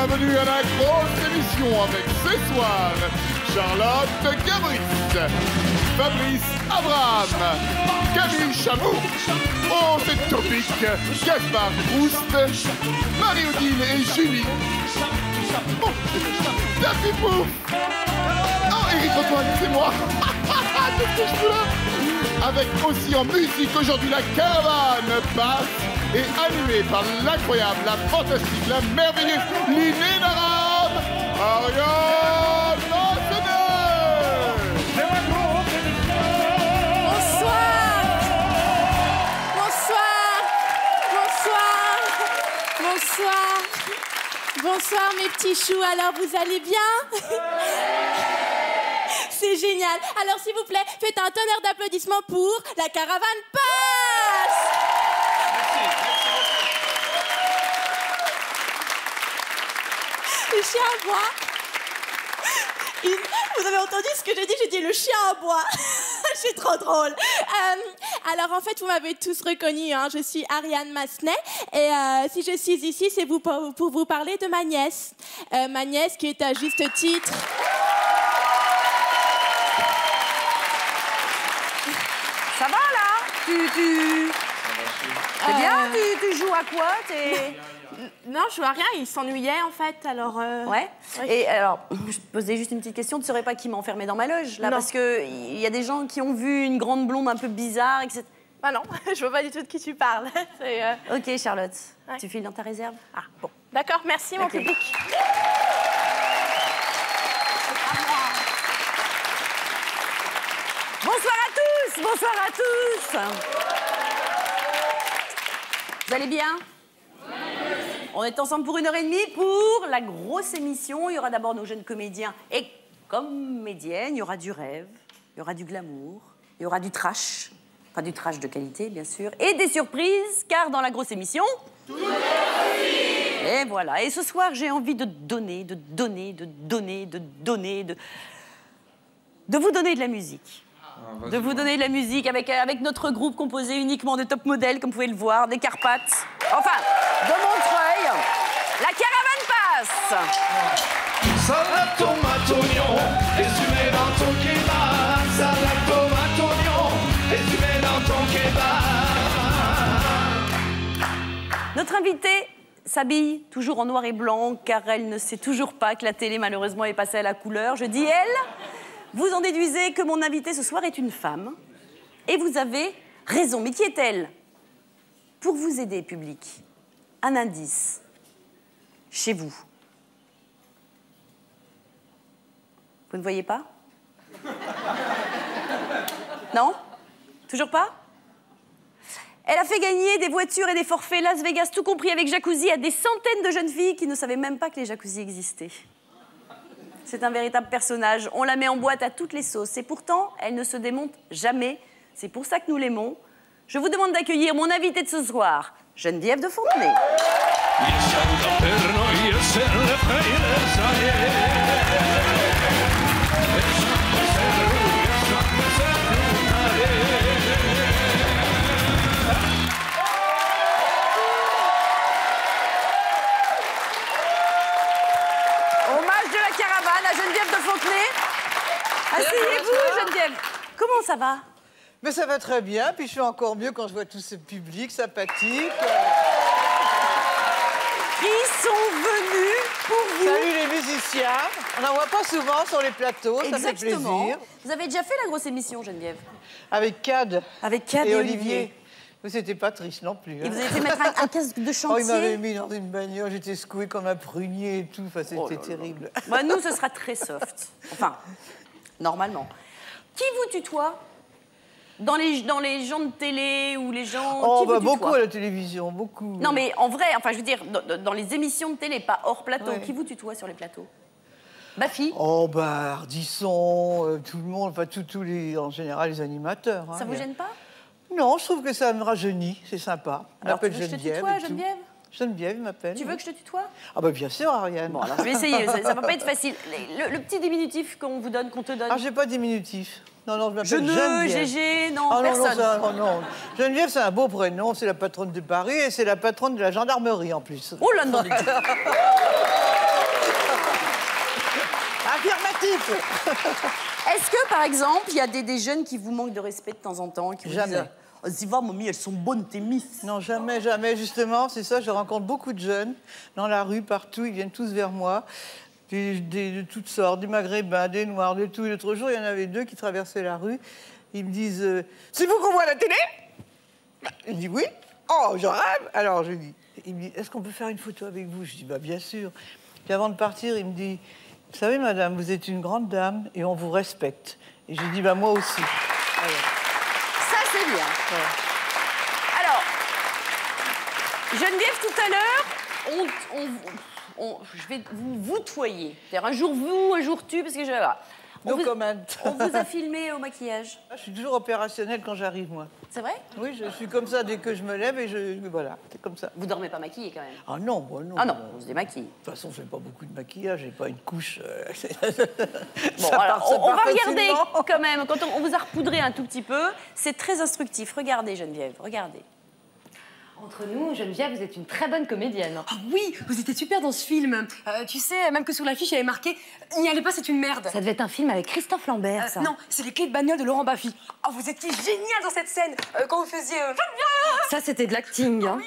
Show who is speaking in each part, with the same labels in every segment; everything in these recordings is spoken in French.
Speaker 1: bienvenue à la grosse émission avec ce soir Charlotte Gabris, Fabrice Abraham, Camille Chamou, Oh c'est topique, Gaspard Proust, Marie-Odile et Julie, oh, Daffy Pouf, oh Éric Antoine, c'est moi. Qu'est-ce que je fous là? Avec aussi en musique aujourd'hui la caravane passe et animée par l'incroyable, la fantastique, la merveilleuse, l'inénarrable Ariane Massenet.
Speaker 2: Bonsoir. Bonsoir. Bonsoir. Bonsoir. Bonsoir mes petits choux, alors vous allez bien? C'est génial. Alors s'il vous plaît, faites un tonnerre d'applaudissements pour la caravane passe. Le chien à bois. Vous avez entendu ce que j'ai dit? J'ai dit le chien à bois. C'est trop drôle. Alors en fait, vous m'avez tous reconnu, hein. Je suis Ariane Massenet et si je suis ici, c'est pour vous parler de ma nièce. Ma nièce qui est à juste titre...
Speaker 3: Ça va là? C'est bien? Tu joues à quoi?
Speaker 2: Non, je joue à rien, il s'ennuyait en fait, alors...
Speaker 3: Ouais. Et alors, je te posais juste une petite question, tu saurais pas qui m'a enfermée dans ma loge là?
Speaker 2: Non.
Speaker 3: Parce qu'il y a des gens qui ont vu une grande blonde un peu bizarre, etc.
Speaker 2: Ah non, je vois pas du tout de qui tu parles.
Speaker 3: Ok Charlotte,
Speaker 2: Ouais.
Speaker 3: tu files dans ta réserve? Ah bon.
Speaker 2: D'accord, merci mon
Speaker 3: Ok.
Speaker 2: public.
Speaker 3: Bonsoir à tous! Bonsoir à tous! Vous allez bien? On est ensemble pour 1h30 pour la grosse émission. Il y aura d'abord nos jeunes comédiens et comédiennes. Il y aura du rêve, il y aura du glamour, il y aura du trash. Enfin, du trash de qualité, bien sûr. Et des surprises, car dans la grosse émission... Tout est possible! Et voilà. Et ce soir, j'ai envie de vous donner de la musique. De vous donner de la musique avec notre groupe composé uniquement de top modèles, comme vous pouvez le voir, des Carpates, enfin, de Montreuil. La caravane passe.
Speaker 4: Salade, tomate, oignon, et tu mets dans ton kebab. Salade, tomate, oignon, et tu mets dans ton kebab.
Speaker 3: Notre invitée s'habille toujours en noir et blanc, car elle ne sait toujours pas que la télé, malheureusement, est passée à la couleur. Je dis elle. Vous en déduisez que mon invitée ce soir est une femme. Et vous avez raison. Mais qui est-elle? Pour vous aider, public, un indice. Chez vous. Vous ne voyez pas? Non? Toujours pas? Elle a fait gagner des voitures et des forfaits Las Vegas, tout compris avec jacuzzi, à des centaines de jeunes filles qui ne savaient même pas que les jacuzzis existaient. C'est un véritable personnage. On la met en boîte à toutes les sauces. Et pourtant, elle ne se démonte jamais. C'est pour ça que nous l'aimons. Je vous demande d'accueillir mon invité de ce soir, Geneviève de Fontenay. Hommage de la caravane à Geneviève de Fontenay. Asseyez-vous, Geneviève. Comment ça va?
Speaker 5: Mais ça va très bien, puis je suis encore mieux quand je vois tout ce public sympathique.
Speaker 3: Qui sont venus pour vous?
Speaker 5: Salut les musiciens. On n'en voit pas souvent sur les plateaux, ça fait
Speaker 3: Exactement.
Speaker 5: plaisir.
Speaker 3: Vous avez déjà fait la grosse émission, Geneviève?
Speaker 5: Avec Cad
Speaker 3: Avec Cad
Speaker 5: et Olivier. Mais c'était pas triste non plus.
Speaker 3: Et vous avez fait mettre un casque de
Speaker 5: Oh,
Speaker 3: chantier?
Speaker 5: il m'avait mis dans une bagnole, j'étais secouée comme un prunier et tout. Enfin, c'était terrible.
Speaker 3: Bah, nous, ce sera très soft. Enfin, normalement. Qui vous tutoie? Dans les gens de télé ou les gens...
Speaker 5: Oh,
Speaker 3: qui vous
Speaker 5: bah
Speaker 3: tutoie?
Speaker 5: beaucoup à la télévision, beaucoup.
Speaker 3: Non, mais en vrai, enfin, je veux dire, dans les émissions de télé, pas hors plateau,
Speaker 5: Ouais.
Speaker 3: qui vous tutoie sur les plateaux? Bafi?
Speaker 5: Oh, bah, Ardisson, tout le monde, enfin, tous les, en général, les animateurs.
Speaker 3: Ça vous gêne pas?
Speaker 5: Non, je trouve que ça me rajeunit, c'est sympa. On
Speaker 3: Alors, tu
Speaker 5: m'appelle
Speaker 3: veux que je te
Speaker 5: Geneviève.
Speaker 3: tutoie,
Speaker 5: et tout.
Speaker 3: Geneviève?
Speaker 5: Geneviève, il m'appelle.
Speaker 3: Tu veux que je te tutoie?
Speaker 5: Ah, bah, bien sûr, Ariane.
Speaker 3: Bon, alors je vais essayer, ça va pas être facile. Le petit diminutif qu'on vous donne, qu'on te donne.
Speaker 5: Ah, j'ai pas de diminutif. Non, non, je m'appelle
Speaker 3: Je ne,
Speaker 5: Geneviève.
Speaker 3: GG, non,
Speaker 5: Ah, non,
Speaker 3: personne.
Speaker 5: non, non. Geneviève, c'est un beau prénom, c'est la patronne de Paris et c'est la patronne de la gendarmerie en plus.
Speaker 3: Oh là, non,
Speaker 5: Affirmatif.
Speaker 3: Est-ce que, par exemple, il y a des jeunes qui vous manquent de respect de temps en temps, qui vous
Speaker 5: Jamais.
Speaker 3: disent « Vas-y, va, mamie, elles sont bonnes, tes miss ».
Speaker 5: Non, jamais, jamais. Justement, c'est ça, je rencontre beaucoup de jeunes dans la rue, partout. Ils viennent tous vers moi. De toutes sortes, des maghrébins, des noirs, de tout. L'autre jour, il y en avait 2 qui traversaient la rue. Ils me disent c'est vous qu'on voit à la télé? Je dis oui. Oh, j'en rêve. Alors, je dis, il me dit est-ce qu'on peut faire une photo avec vous? Je dis bah, bien sûr. Puis avant de partir, il me dit vous savez, madame, vous êtes une grande dame et on vous respecte. Et j'ai dit bah, moi aussi. Voilà.
Speaker 3: Ça, c'est bien.
Speaker 5: Voilà.
Speaker 3: Alors, Geneviève, tout à l'heure, je vais vous voutoyer. C'est-à-dire un jour vous, un jour tu, parce que je vais voir.
Speaker 5: No comment.
Speaker 3: On vous a filmé au maquillage.
Speaker 5: Je suis toujours opérationnelle quand j'arrive, moi.
Speaker 3: C'est vrai?
Speaker 5: Oui, je suis comme ça dès que je me lève et voilà, c'est comme ça.
Speaker 3: Vous dormez pas maquillée quand même?
Speaker 5: Ah non, moi non.
Speaker 3: Ah non, on se démaquille.
Speaker 5: De toute façon, je fais pas beaucoup de maquillage, j'ai pas une couche.
Speaker 3: Bon, alors, on va regarder quand même, quand on vous a repoudré un tout petit peu, c'est très instructif. Regardez, Geneviève, regardez.
Speaker 6: Entre nous, Geneviève, vous êtes une très bonne comédienne.
Speaker 7: Ah oui, vous étiez super dans ce film. Tu sais, même que sur l'affiche, il y avait marqué « N'y allez pas, c'est une merde ».
Speaker 6: Ça devait être un film avec Christophe Lambert, ça.
Speaker 7: Non, c'est les clés de bagnole de Laurent Baffy. Oh, vous étiez génial dans cette scène quand vous faisiez...
Speaker 6: Ça, c'était de l'acting. Hein.
Speaker 7: Oui.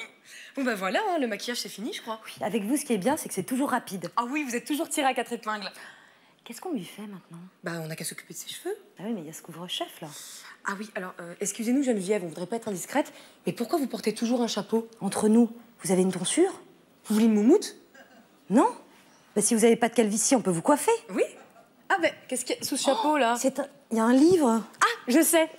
Speaker 7: Bon, ben voilà, hein, le maquillage, c'est fini, je crois.
Speaker 6: Oui, avec vous, ce qui est bien, c'est que c'est toujours rapide.
Speaker 7: Ah oui, vous êtes toujours tiré à 4 épingles.
Speaker 6: Qu'est-ce qu'on lui fait maintenant?
Speaker 7: Bah, on n'a qu'à s'occuper de ses cheveux.
Speaker 6: Ah oui, mais il y a ce couvre-chef, là.
Speaker 7: Ah oui, alors, excusez-nous, Geneviève, on voudrait pas être indiscrète, mais pourquoi vous portez toujours un chapeau?
Speaker 6: Entre nous, vous avez une tonsure?
Speaker 7: Vous voulez une moumoute?
Speaker 6: Non. Bah, si vous n'avez pas de calvitie, on peut vous coiffer.
Speaker 7: Oui. Ah ben, qu'est-ce qu'il y a sous ce chapeau, là?
Speaker 6: Il y a un livre.
Speaker 7: Ah, je sais.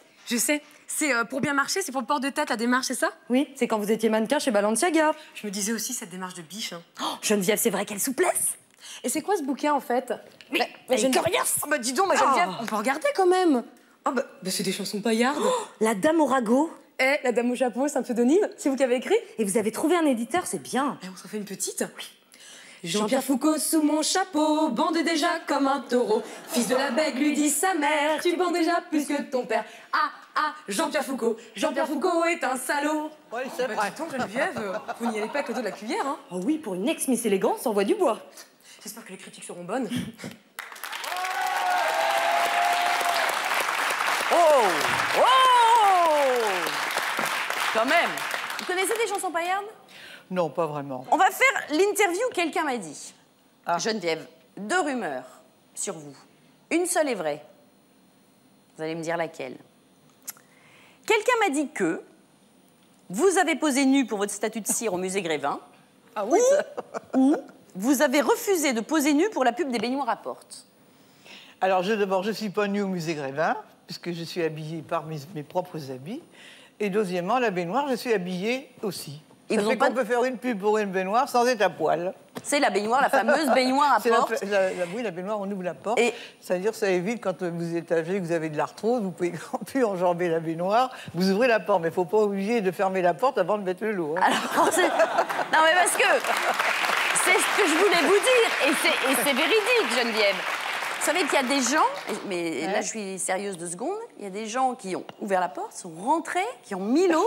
Speaker 7: C'est pour bien marcher, c'est pour le port de tête, la démarche, c'est ça?
Speaker 6: Oui, c'est quand vous étiez mannequin chez Balenciaga.
Speaker 7: Je me disais aussi cette démarche de biche. Hein.
Speaker 6: Oh, Geneviève, c'est vrai, quelle souplesse.
Speaker 7: Et c'est quoi ce bouquin, en fait?
Speaker 6: Mais coriace.
Speaker 7: Oh, bah dis donc, ma Geneviève, on peut regarder quand même. Oh, bah c'est des chansons paillardes.
Speaker 6: Oh, la dame au ragot.
Speaker 7: Eh, la dame au chapeau, c'est un pseudonyme? C'est vous qui avez écrit?
Speaker 6: Et vous avez trouvé un éditeur, c'est bien.
Speaker 7: Et on s'en fait une petite? Oui. Jean-Pierre Foucault sous mon chapeau, bande déjà comme un taureau. Fils de la bègue, lui dit sa mère, tu bandes déjà plus que ton père. Ah, Jean-Pierre Foucault est un salaud.
Speaker 5: Oui, c'est vrai.
Speaker 7: Dis donc, Geneviève, vous n'y allez pas avec le dos de la cuillère, hein?
Speaker 6: Oh oui, pour une ex-Miss Élégance, on voit du bois.
Speaker 7: J'espère que les critiques seront bonnes.
Speaker 3: Oh! Quand même. Vous connaissez des chansons paillardes?
Speaker 5: Non, pas vraiment.
Speaker 3: On va faire l'interview Quelqu'un m'a dit.
Speaker 5: Ah.
Speaker 3: Geneviève, 2 rumeurs sur vous. Une seule est vraie. Vous allez me dire laquelle. Quelqu'un m'a dit que vous avez posé nu pour votre statue de cire au musée Grévin.
Speaker 5: Ah oui,
Speaker 3: Ou vous avez refusé de poser nu pour la pub des baignoires à Porte.
Speaker 5: Alors, d'abord, je ne suis pas nue au musée Grévin, puisque je suis habillée par mes propres habits. Et deuxièmement, la baignoire, je suis habillée aussi.
Speaker 3: Ils
Speaker 5: Ça
Speaker 3: vous ont
Speaker 5: fait
Speaker 3: pas
Speaker 5: qu'on peut faire une pub pour une baignoire sans être à poil.
Speaker 3: C'est la baignoire, la fameuse baignoire à
Speaker 5: C'est
Speaker 3: Porte.
Speaker 5: oui, la baignoire, on ouvre la porte.
Speaker 3: Et-
Speaker 5: C'est-à-dire, ça évite, quand vous êtes âgé, que vous avez de l'arthrose, vous pouvez plus enjamber la baignoire, vous ouvrez la porte. Mais il ne faut pas oublier de fermer la porte avant de mettre le lot. Hein.
Speaker 3: Alors, non, mais parce que c'est ce que je voulais vous dire. Et c'est véridique, Geneviève. Vous savez qu'il y a des gens, mais là je suis sérieuse 2 secondes, il y a des gens qui ont ouvert la porte, sont rentrés, qui ont mis l'eau,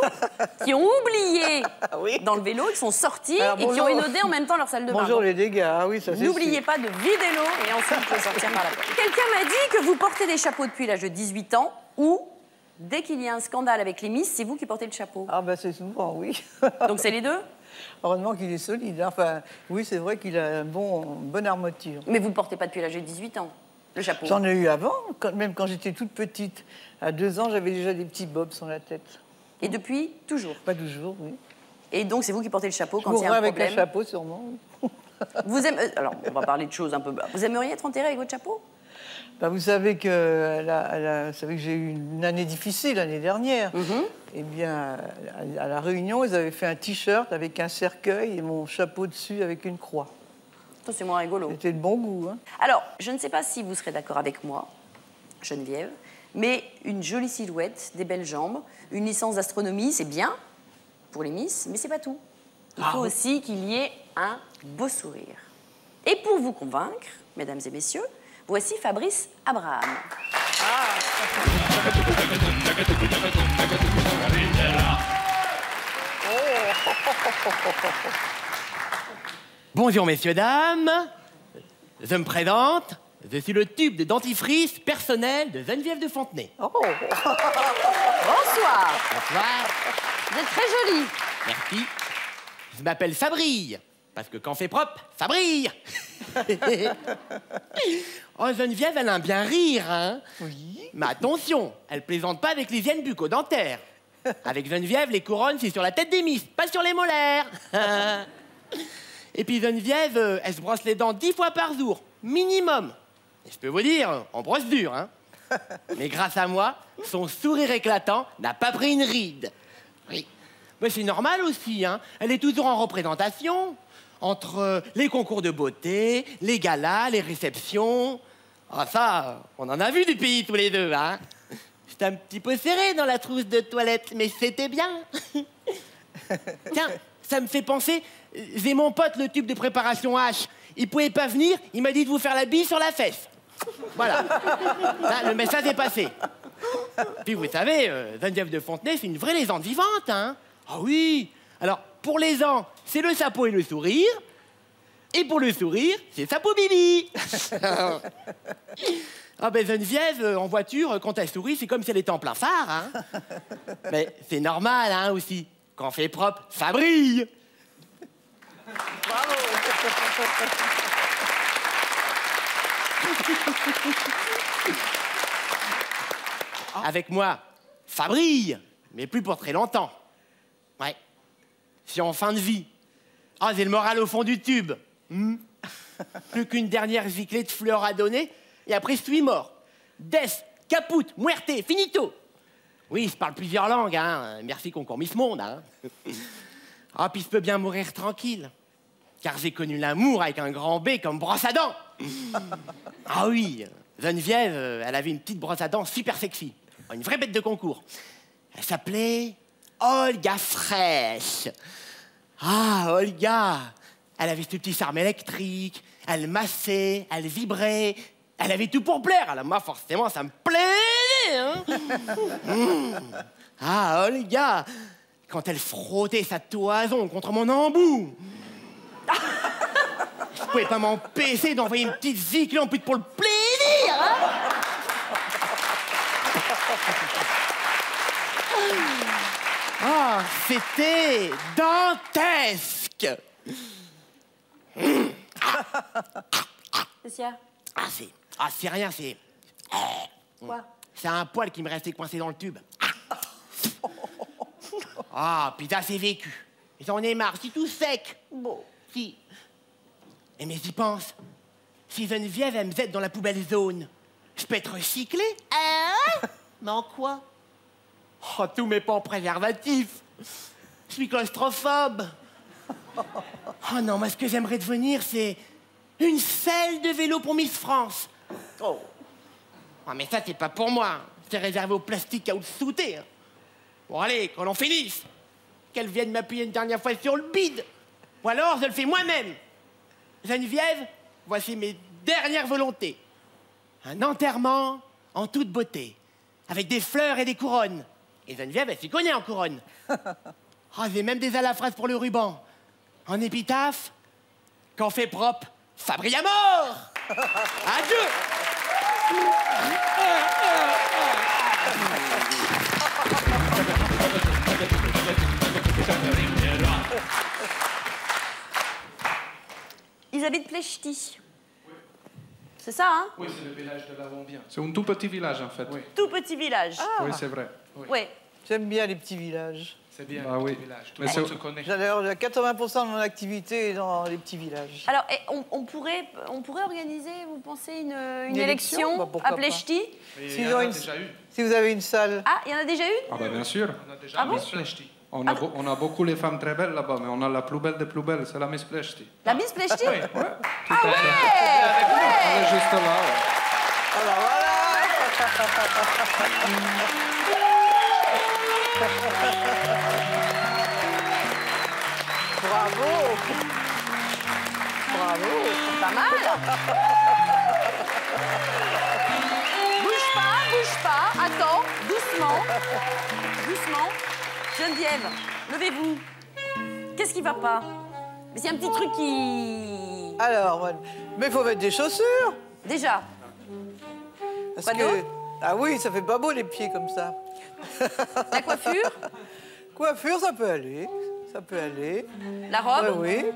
Speaker 3: qui ont oublié
Speaker 5: Oui.
Speaker 3: dans le vélo, ils sont sortis
Speaker 5: Alors,
Speaker 3: et qui ont inondé en même temps leur salle de bain.
Speaker 5: Bonjour les dégâts, ah oui, ça c'est
Speaker 3: N'oubliez
Speaker 5: sûr.
Speaker 3: pas de vider l'eau et ensuite de sortir par la porte. Quelqu'un m'a dit que vous portez des chapeaux depuis l'âge de 18 ans ou dès qu'il y a un scandale avec les Miss, c'est vous qui portez le chapeau.
Speaker 5: Ah ben c'est souvent, oui.
Speaker 3: Donc c'est les deux?
Speaker 5: Heureusement qu'il est solide. Hein. Enfin, oui, c'est vrai qu'il a une bonne armature.
Speaker 3: Mais vous ne le portez pas depuis l'âge de 18 ans, le chapeau.
Speaker 5: J'en ai eu avant, même quand j'étais toute petite. À 2 ans, j'avais déjà des petits bobs sur la tête.
Speaker 3: Et depuis, toujours.
Speaker 5: Pas toujours, oui.
Speaker 3: Et donc, c'est vous qui portez le chapeau
Speaker 5: Je
Speaker 3: quand il y a
Speaker 5: mourrai
Speaker 3: un
Speaker 5: avec
Speaker 3: problème.
Speaker 5: le chapeau, sûrement.
Speaker 3: Vous aimez... Alors, on va parler de choses un peu... Vous aimeriez être enterré avec votre chapeau?
Speaker 5: Ben, vous savez que j'ai eu une année difficile l'année dernière. Eh bien, à La Réunion, ils avaient fait un t-shirt avec un cercueil et mon chapeau dessus avec une croix.
Speaker 3: Ça, c'est moins rigolo.
Speaker 5: C'était de bon goût. Hein.
Speaker 3: Alors, je ne sais pas si vous serez d'accord avec moi, Geneviève, mais une jolie silhouette, des belles jambes, une licence d'astronomie, c'est bien pour les Miss, mais c'est pas tout. Il faut aussi qu'il y ait un beau sourire. Et pour vous convaincre, mesdames et messieurs, voici Fabrice Abraham.
Speaker 8: Bonjour, messieurs, dames. Je me présente, je suis le tube de dentifrice personnel de Geneviève de Fontenay.
Speaker 5: Oh.
Speaker 3: Bonsoir.
Speaker 8: Bonsoir.
Speaker 3: Vous êtes très jolie.
Speaker 8: Merci. Je m'appelle Fabrille, parce que quand fait propre, ça brille. Oh, Geneviève, elle aime bien rire, hein?
Speaker 5: Oui.
Speaker 8: Mais attention, elle plaisante pas avec l'hygiène bucco-dentaire. Avec Geneviève, les couronnes, c'est sur la tête des miss, pas sur les molaires. Et puis Geneviève, elle se brosse les dents 10 fois par jour, minimum. Et je peux vous dire, on brosse dur, hein. Mais grâce à moi, son sourire éclatant n'a pas pris une ride. Oui. Mais c'est normal aussi, hein. Elle est toujours en représentation. Entre les concours de beauté, les galas, les réceptions. Ah ça, on en a vu du pays tous les deux, hein. J'étais un petit peu serré dans la trousse de toilette, mais c'était bien. Tiens, ça me fait penser, j'ai mon pote, le tube de préparation H. Il pouvait pas venir, il m'a dit de vous faire la bille sur la fesse. Voilà. Là, le message est passé. Puis vous savez, Geneviève de Fontenay, c'est une vraie légende vivante, hein. Ah oui. Alors, pour les ans, c'est le sapot et le sourire. Et pour le sourire, c'est sapot bibi. Ah ben Geneviève, en voiture, quand elle sourit, c'est comme si elle était en plein phare, hein. Mais c'est normal, hein, aussi. Quand fait propre, ça brille.
Speaker 5: Bravo.
Speaker 8: Avec moi, ça brille, mais plus pour très longtemps. Ouais. Je suis en fin de vie. Ah, j'ai le moral au fond du tube. Plus qu'une dernière giclée de fleurs à donner, et après je suis mort. Death, caput, muerte, finito. Oui, je parle plusieurs langues, hein. Merci concours Miss Monde, hein. Ah, puis je peux bien mourir tranquille. Car j'ai connu l'amour avec un grand B comme brosse à dents. Ah oui, Geneviève, elle avait une petite brosse à dents super sexy. Une vraie bête de concours. Elle s'appelait Olga Fraîche. Ah, Olga. Elle avait ce petit charme électrique. Elle massait, elle vibrait. Elle avait tout pour plaire. Alors moi, forcément, ça me plaisait, hein. Ah, Olga. Quand elle frottait sa toison contre mon embout. Je pouvais pas m'empêcher d'envoyer une petite ziclée en plus pour le plaisir, hein. Ah, c'était dantesque.
Speaker 3: Qu'est-ce qu'il y a?
Speaker 8: C'est rien, c'est...
Speaker 3: Quoi?
Speaker 8: C'est un poil qui me restait coincé dans le tube. Ah, puis ça, c'est vécu. J'en ai marre, c'est tout sec.
Speaker 3: Bon.
Speaker 8: Si. Et mais j'y pense. Si Geneviève, elle me jette dans la poubelle zone, je peux être recyclé? Mais en quoi? Oh, tous mes pas en préservatif. Je suis claustrophobe. Oh non, moi, ce que j'aimerais devenir, c'est une selle de vélo pour Miss France. Oh. Oh, mais ça, c'est pas pour moi. C'est réservé au plastique caoutchouté. Hein. Bon, allez, qu'on en finisse. Qu'elle vienne m'appuyer une dernière fois sur le bide. Ou alors, je le fais moi-même. Geneviève, voici mes dernières volontés. Un enterrement en toute beauté, avec des fleurs et des couronnes. Et Geneviève, elle s'y connaît en couronne. Oh, j'ai même des alafrases pour le ruban. En épitaphe, quand fait propre, ça brille à mort. Adieu.
Speaker 3: Ils habitent Plechty. C'est ça, hein?
Speaker 4: Oui, c'est le village de là où on vient. C'est un tout petit village, en fait. Oui,
Speaker 3: Tout petit village.
Speaker 4: oui c'est vrai. Oui.
Speaker 3: Ouais.
Speaker 5: J'aime bien les petits villages.
Speaker 4: C'est bien,
Speaker 3: Bah
Speaker 4: le
Speaker 3: oui.
Speaker 4: petit village. Tout
Speaker 3: Mais
Speaker 4: le monde
Speaker 3: c'est-
Speaker 4: se connaît.
Speaker 5: J'adore, 80% de mon activité est dans les petits villages.
Speaker 3: Alors, on pourrait organiser, vous pensez, une
Speaker 5: Une élection
Speaker 3: élection
Speaker 5: Bah, pourquoi
Speaker 3: à Plechty?
Speaker 5: Si vous avez une salle.
Speaker 3: Ah, il y en a déjà une?
Speaker 9: Ah bah bien sûr.
Speaker 3: Ah bon?
Speaker 9: On a beaucoup les femmes très belles là-bas, mais on a la plus belle des plus belles, c'est la Miss Plechty.
Speaker 3: La Miss Plechty?
Speaker 9: Oui,
Speaker 3: Ah
Speaker 9: tout à fait.
Speaker 3: ouais!
Speaker 9: Elle est juste là. ouais.
Speaker 5: Alors Bravo. Bravo.
Speaker 3: Pas mal. Bouge pas. Attends, doucement. Doucement. Geneviève, levez-vous. Qu'est-ce qui va pas? Mais c'est un petit truc qui...
Speaker 5: Alors, mais il faut mettre des chaussures.
Speaker 3: Déjà,
Speaker 5: Parce
Speaker 3: Quoi
Speaker 5: que...
Speaker 3: d'autre?
Speaker 5: Ah oui, ça fait pas beau les pieds comme ça.
Speaker 3: La coiffure?
Speaker 5: Coiffure, ça peut aller. Ça peut aller.
Speaker 3: La robe?
Speaker 5: Oui, oui.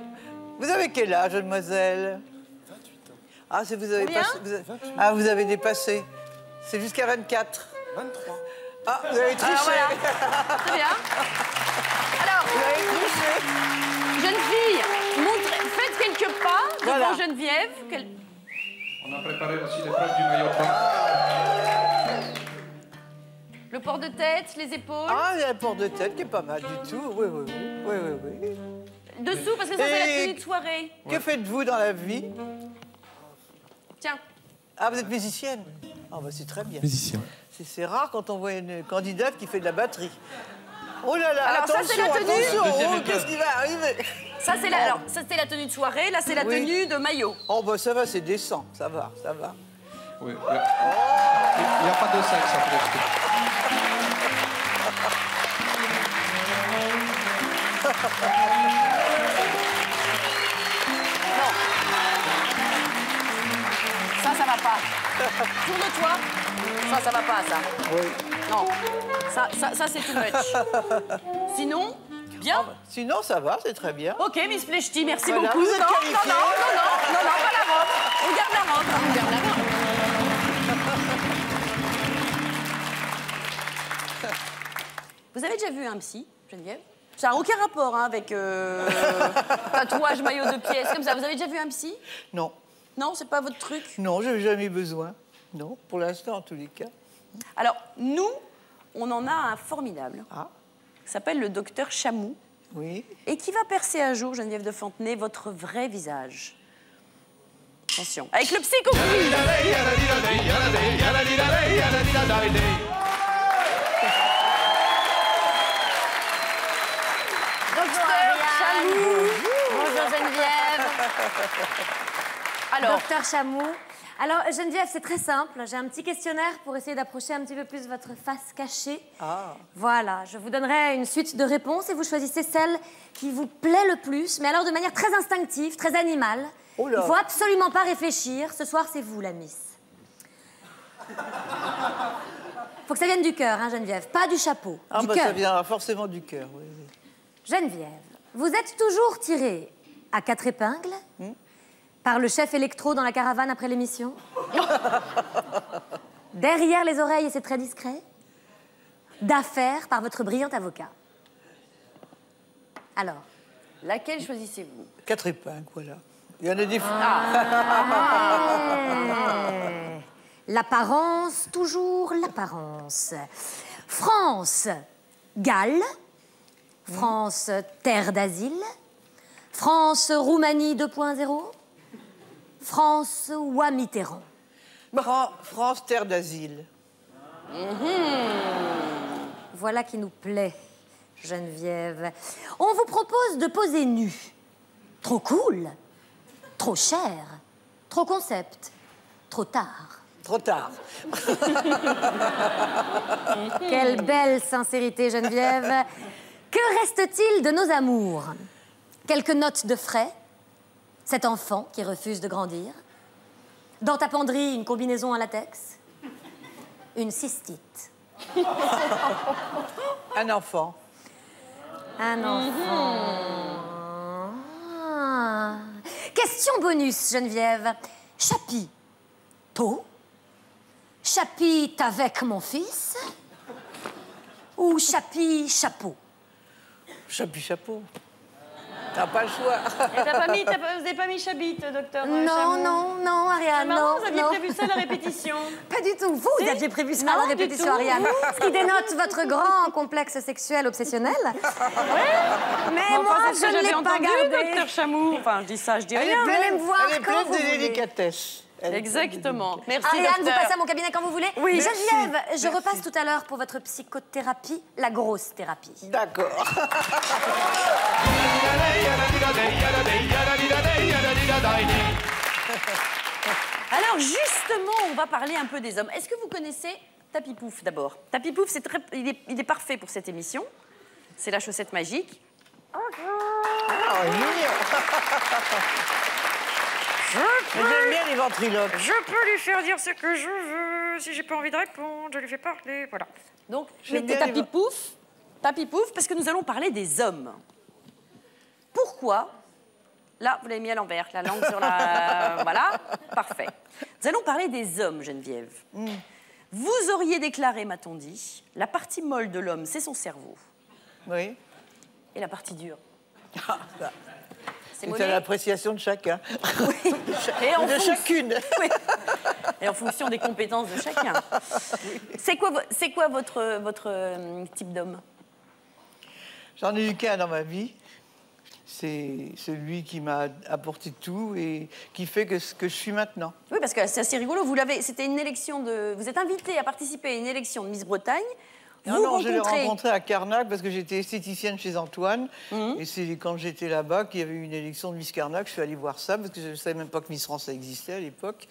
Speaker 5: Vous avez quel âge, mademoiselle? 28 ans. Ah, c'est vous avez
Speaker 3: Combien?
Speaker 5: passé... Ah, vous avez dépassé. C'est jusqu'à 24.
Speaker 1: 23.
Speaker 5: Ah, vous avez triché.
Speaker 3: Alors voilà. Très bien. Alors,
Speaker 5: Vous avez triché.
Speaker 3: jeune fille, faites quelques pas devant
Speaker 5: Voilà.
Speaker 3: Geneviève.
Speaker 9: On a préparé aussi l'épreuve du maillot de bain.
Speaker 3: Le port de tête, les épaules.
Speaker 5: Ah, il y a un port de tête qui est pas mal du tout. Oui, oui, oui. Oui, oui, oui.
Speaker 3: Dessous, parce que ça, c'est la
Speaker 5: Et-
Speaker 3: tenue de soirée.
Speaker 5: Que faites-vous dans la vie?
Speaker 3: Tiens.
Speaker 5: Ah, vous êtes musicienne? Ah, bah, c'est très bien.
Speaker 1: Musicien.
Speaker 5: C'est rare quand on voit une candidate qui fait de la batterie. Oh là là,
Speaker 3: Alors, ça,
Speaker 5: attention,
Speaker 3: c'est la tenue.
Speaker 5: attention,
Speaker 9: Deuxième
Speaker 5: oh,
Speaker 9: épreuve.
Speaker 5: qu'est-ce qui va arriver?
Speaker 3: Ça, c'est la, alors, ça, c'était la tenue de soirée. Là, c'est la
Speaker 5: Oui.
Speaker 3: tenue de maillot.
Speaker 5: Oh, bah ça va, c'est décent, ça va, ça va.
Speaker 9: Oui, il n'y a pas de sexe après le truc.
Speaker 3: Ça va pas. Tourne-toi. Ça va pas, ça.
Speaker 5: Oui.
Speaker 3: Non. Ça c'est too much. Sinon, bien.
Speaker 5: Sinon, ça va, c'est très bien.
Speaker 3: Ok, Miss Plechty, merci
Speaker 5: Voilà,
Speaker 3: beaucoup.
Speaker 5: vous êtes
Speaker 3: Non,
Speaker 5: qualifiée.
Speaker 3: non, pas la robe. On garde la robe. On garde la robe. Vous avez déjà vu un psy, Geneviève? Ça n'a aucun rapport hein, avec tatouage, maillot de pièces, comme ça. Vous avez déjà vu un psy?
Speaker 5: Non,
Speaker 3: Non, c'est pas votre truc?
Speaker 5: non, je n'ai jamais eu besoin. Non, pour l'instant, en tous les cas.
Speaker 3: Alors, nous, on en a un formidable.
Speaker 5: Ah,
Speaker 3: Il s'appelle le docteur Chamou.
Speaker 5: oui.
Speaker 3: Et qui va percer un jour, Geneviève de Fontenay, votre vrai visage. Attention. Avec le psy compris. Docteur Chamou.
Speaker 6: Bonjour Geneviève.
Speaker 3: Alors,
Speaker 6: Docteur Chamou. Alors Geneviève, c'est très simple. J'ai un petit questionnaire pour essayer d'approcher un petit peu plus votre face cachée.
Speaker 5: Ah.
Speaker 6: Voilà, je vous donnerai une suite de réponses et vous choisissez celle qui vous plaît le plus, mais alors de manière très instinctive, très animale.
Speaker 5: Oh là.
Speaker 6: Il faut absolument pas réfléchir. Ce soir, c'est vous, la Miss. Faut que ça vienne du cœur, hein, Geneviève, pas du chapeau.
Speaker 5: Ah,
Speaker 6: du
Speaker 5: bah
Speaker 6: cœur.
Speaker 5: ça viendra forcément du cœur, oui, oui.
Speaker 6: Geneviève, vous êtes toujours tirée à 4 épingles par le chef électro dans la caravane après l'émission. Derrière les oreilles, et c'est très discret. D'affaires par votre brillant avocat. Alors,
Speaker 3: laquelle choisissez-vous?
Speaker 5: 4 épingles, voilà. Il y en a des...
Speaker 6: l'apparence, toujours l'apparence. France, Galles. France, terre d'asile. France, Roumanie 2.0. France, Ouah Mitterrand.
Speaker 5: France, terre d'asile.
Speaker 6: Voilà qui nous plaît, Geneviève. On vous propose de poser nu. Trop cool, trop cher, trop concept, trop tard.
Speaker 5: Trop tard.
Speaker 6: Quelle belle sincérité, Geneviève. Que reste-t-il de nos amours? Quelques notes de frais? Cet enfant qui refuse de grandir? Dans ta penderie, une combinaison en latex? Une cystite?
Speaker 5: Un enfant.
Speaker 6: Un enfant. Ah. Question bonus, Geneviève. Chapi, tôt? Chapi, avec mon fils? Ou chapi, chapeau?
Speaker 5: Chapi chapeau. T'as pas le choix.
Speaker 3: Et vous n'avez pas mis Chabit, docteur
Speaker 6: Non,
Speaker 3: Chamou?
Speaker 6: non, Ariane,
Speaker 3: Marrant,
Speaker 6: non,
Speaker 3: vous aviez
Speaker 6: non.
Speaker 3: prévu ça à la répétition.
Speaker 6: Pas du tout. Vous aviez prévu ça à la
Speaker 3: Non, du
Speaker 6: répétition,
Speaker 3: tout.
Speaker 6: Ariane. Ce qui dénote votre grand complexe sexuel obsessionnel. Mais
Speaker 3: Enfin,
Speaker 6: moi,
Speaker 3: c'est ce que
Speaker 6: je ne
Speaker 3: j'avais
Speaker 6: l'ai pas
Speaker 3: entendu,
Speaker 6: gardé.
Speaker 3: docteur Chamou. Enfin, je dis ça, je dis
Speaker 5: Elle
Speaker 3: rien.
Speaker 5: est pleine,
Speaker 6: venez me voir
Speaker 5: elle est
Speaker 6: quand
Speaker 5: pleine
Speaker 6: vous
Speaker 5: de
Speaker 6: voulez.
Speaker 5: délicatesse. Elle est pleine de
Speaker 3: Exactement. Merci,
Speaker 6: Ariane, vous
Speaker 3: docteur.
Speaker 6: passez à mon cabinet quand vous voulez.
Speaker 3: Oui.
Speaker 6: Geneviève, je
Speaker 5: Merci.
Speaker 6: repasse tout à l'heure pour votre psychothérapie, la grosse thérapie.
Speaker 5: D'accord.
Speaker 3: Alors justement, on va parler un peu des hommes. Est-ce que vous connaissez Tapis Pouf d'abord? Tapis Pouf, il est parfait pour cette émission. C'est la chaussette magique.
Speaker 5: Ah, mignon. J'aime bien les ventriloques.
Speaker 3: Je peux lui faire dire ce que je veux.
Speaker 10: si j'ai pas envie de répondre, je lui fais parler, voilà.
Speaker 3: Donc,
Speaker 5: J'aime
Speaker 3: mettez
Speaker 5: bien les-
Speaker 3: tapis pouf, parce que nous allons parler des hommes. Pourquoi? Là, vous l'avez mis à l'envers, la langue sur la... Voilà, parfait. Nous allons parler des hommes, Geneviève. Vous auriez déclaré, m'a-t-on dit, la partie molle de l'homme, c'est son cerveau.
Speaker 5: Oui.
Speaker 3: Et la partie dure. C'est
Speaker 5: C'est à
Speaker 3: monnaie.
Speaker 5: l'appréciation de chacun.
Speaker 3: Et en
Speaker 5: De
Speaker 3: fonction-
Speaker 5: chacune.
Speaker 3: Oui. Et en fonction des compétences de chacun. C'est quoi votre type d'homme?
Speaker 5: J'en ai eu qu'un dans ma vie. C'est celui qui m'a apporté tout et qui fait que ce que je suis maintenant.
Speaker 3: Oui, parce que c'est assez rigolo. C'était une élection de... Vous êtes invité à participer à une élection de Miss Bretagne.
Speaker 5: Non, je l'ai rencontré à Carnac parce que j'étais esthéticienne chez Antoine. Et c'est quand j'étais là-bas qu'il y avait eu une élection de Miss Carnac. Je suis allée voir ça parce que je ne savais même pas que Miss France existait à l'époque.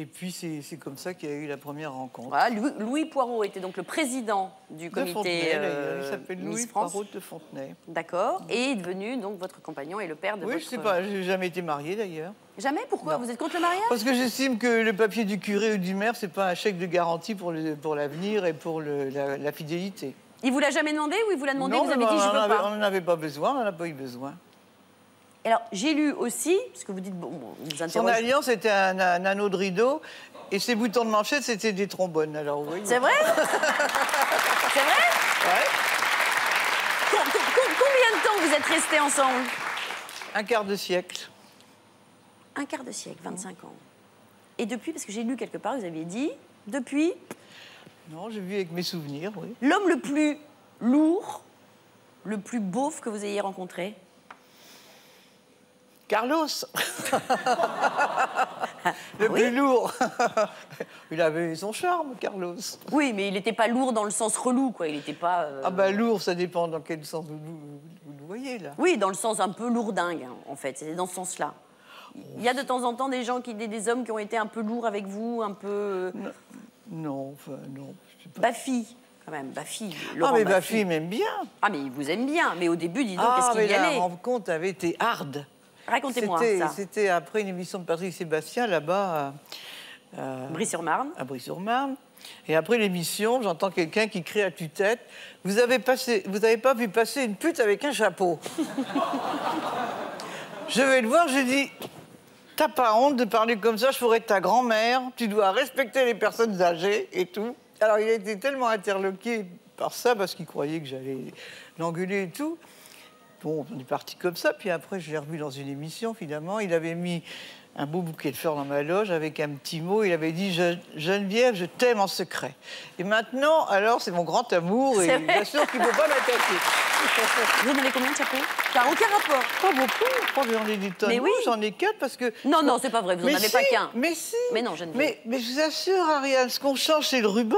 Speaker 5: Et puis c'est comme ça qu'il y a eu la première rencontre.
Speaker 3: Voilà, Louis Poirot était donc le président du
Speaker 5: De
Speaker 3: comité
Speaker 5: Fontenay, d'ailleurs. Il s'appelle
Speaker 3: Miss
Speaker 5: Louis
Speaker 3: France.
Speaker 5: Poirot de Fontenay.
Speaker 3: D'accord. Et est devenu donc votre compagnon et le père de
Speaker 5: Oui,
Speaker 3: votre...
Speaker 5: je sais pas, j'ai jamais été mariée d'ailleurs.
Speaker 3: Jamais? Pourquoi?
Speaker 5: Non.
Speaker 3: Vous êtes contre le mariage?
Speaker 5: Parce que j'estime que le papier du curé ou du maire, c'est pas un chèque de garantie pour l'avenir et pour la fidélité.
Speaker 3: Il vous l'a jamais demandé ou il vous l'a demandé?
Speaker 5: Non,
Speaker 3: Vous avez
Speaker 5: mais
Speaker 3: dit je veux pas.
Speaker 5: on n'en avait pas besoin, on n'en a pas eu besoin.
Speaker 3: Alors, j'ai lu aussi, parce que vous dites, bon, on vous
Speaker 5: Son
Speaker 3: interroge.
Speaker 5: alliance était un anneau de rideau et ses boutons de manchette, c'était des trombones. Alors, oui.
Speaker 3: C'est vrai? C'est vrai?
Speaker 5: Ouais.
Speaker 3: Combien de temps vous êtes restés ensemble?
Speaker 5: Un quart de siècle.
Speaker 3: Un quart de siècle, 25 ans. Et depuis, parce que j'ai lu quelque part, vous aviez dit, depuis,
Speaker 5: Non, j'ai vu avec mes souvenirs, oui.
Speaker 3: l'homme le plus lourd, le plus beauf que vous ayez rencontré?
Speaker 5: Carlos. Le plus lourd. Il avait son charme, Carlos.
Speaker 3: Oui, mais il n'était pas lourd dans le sens relou, quoi. Il n'était pas...
Speaker 5: Ah bah lourd, ça dépend dans quel sens vous le voyez, là.
Speaker 3: Oui, dans le sens un peu lourdingue, hein, en fait. C'est dans ce sens-là. Il y a de temps en temps des hommes qui ont été un peu lourds avec vous, un peu...
Speaker 5: Non, enfin, non. je sais pas.
Speaker 3: Baffy, quand même, Baffy.
Speaker 5: Ah,
Speaker 3: Laurent
Speaker 5: mais
Speaker 3: Baffy.
Speaker 5: Baffy m'aime bien.
Speaker 3: Ah, mais il vous aime bien. Mais au début, dis donc,
Speaker 5: Ah,
Speaker 3: qu'est-ce
Speaker 5: mais
Speaker 3: qu'il y
Speaker 5: la
Speaker 3: allait?
Speaker 5: rencontre avait été hard.
Speaker 3: Racontez-moi ça.
Speaker 5: C'était après une émission de Patrick Sébastien, là-bas,
Speaker 3: Brie-sur-Marne.
Speaker 5: à Brie-sur-Marne. Et après l'émission, j'entends quelqu'un qui crie à tue-tête « Vous avez pas vu passer une pute avec un chapeau ?» Je vais le voir, je dis « T'as pas honte de parler comme ça, je ferais ta grand-mère, tu dois respecter les personnes âgées et tout. » Alors il a été tellement interloqué par ça, parce qu'il croyait que j'allais l'engueuler et tout. Bon, on est parti comme ça, puis après, je l'ai revu dans une émission, finalement. Il avait mis un beau bouquet de fleurs dans ma loge avec un petit mot. Il avait dit Geneviève, je t'aime en secret. Et maintenant, alors, c'est mon grand amour, et
Speaker 3: C'est vrai.
Speaker 5: j'assure qu'il ne faut pas m'attaquer.
Speaker 3: Vous en avez combien de chapeaux? Ça n'a aucun rapport.
Speaker 5: Pas beaucoup, je crois que j'en ai des tonnes.
Speaker 3: Mais oui.
Speaker 5: J'en ai 4 parce que.
Speaker 3: Non, non, c'est pas vrai, vous n'en
Speaker 5: Mais
Speaker 3: avez
Speaker 5: si,
Speaker 3: pas qu'un.
Speaker 5: Mais si.
Speaker 3: Mais non, Geneviève.
Speaker 5: Mais je vous assure, Ariane, ce qu'on change, c'est le ruban.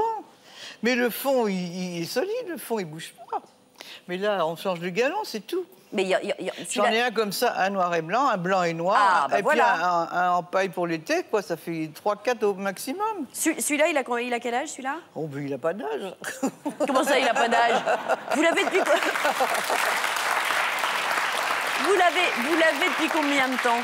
Speaker 5: Mais le fond, il est solide, le fond, il bouge pas. Mais là, on change de galon, c'est tout.
Speaker 3: Mais
Speaker 5: J'en ai un comme ça, un noir et blanc, un blanc et noir,
Speaker 3: Ah, bah
Speaker 5: et
Speaker 3: voilà.
Speaker 5: puis un en paille pour l'été, quoi. Ça fait 3-4 au maximum.
Speaker 3: Celui-là, il a quel âge, celui-là?
Speaker 5: Oh, ben, il n'a pas d'âge.
Speaker 3: Comment ça, il n'a pas d'âge? Vous l'avez depuis quoi? Vous l'avez depuis combien de temps?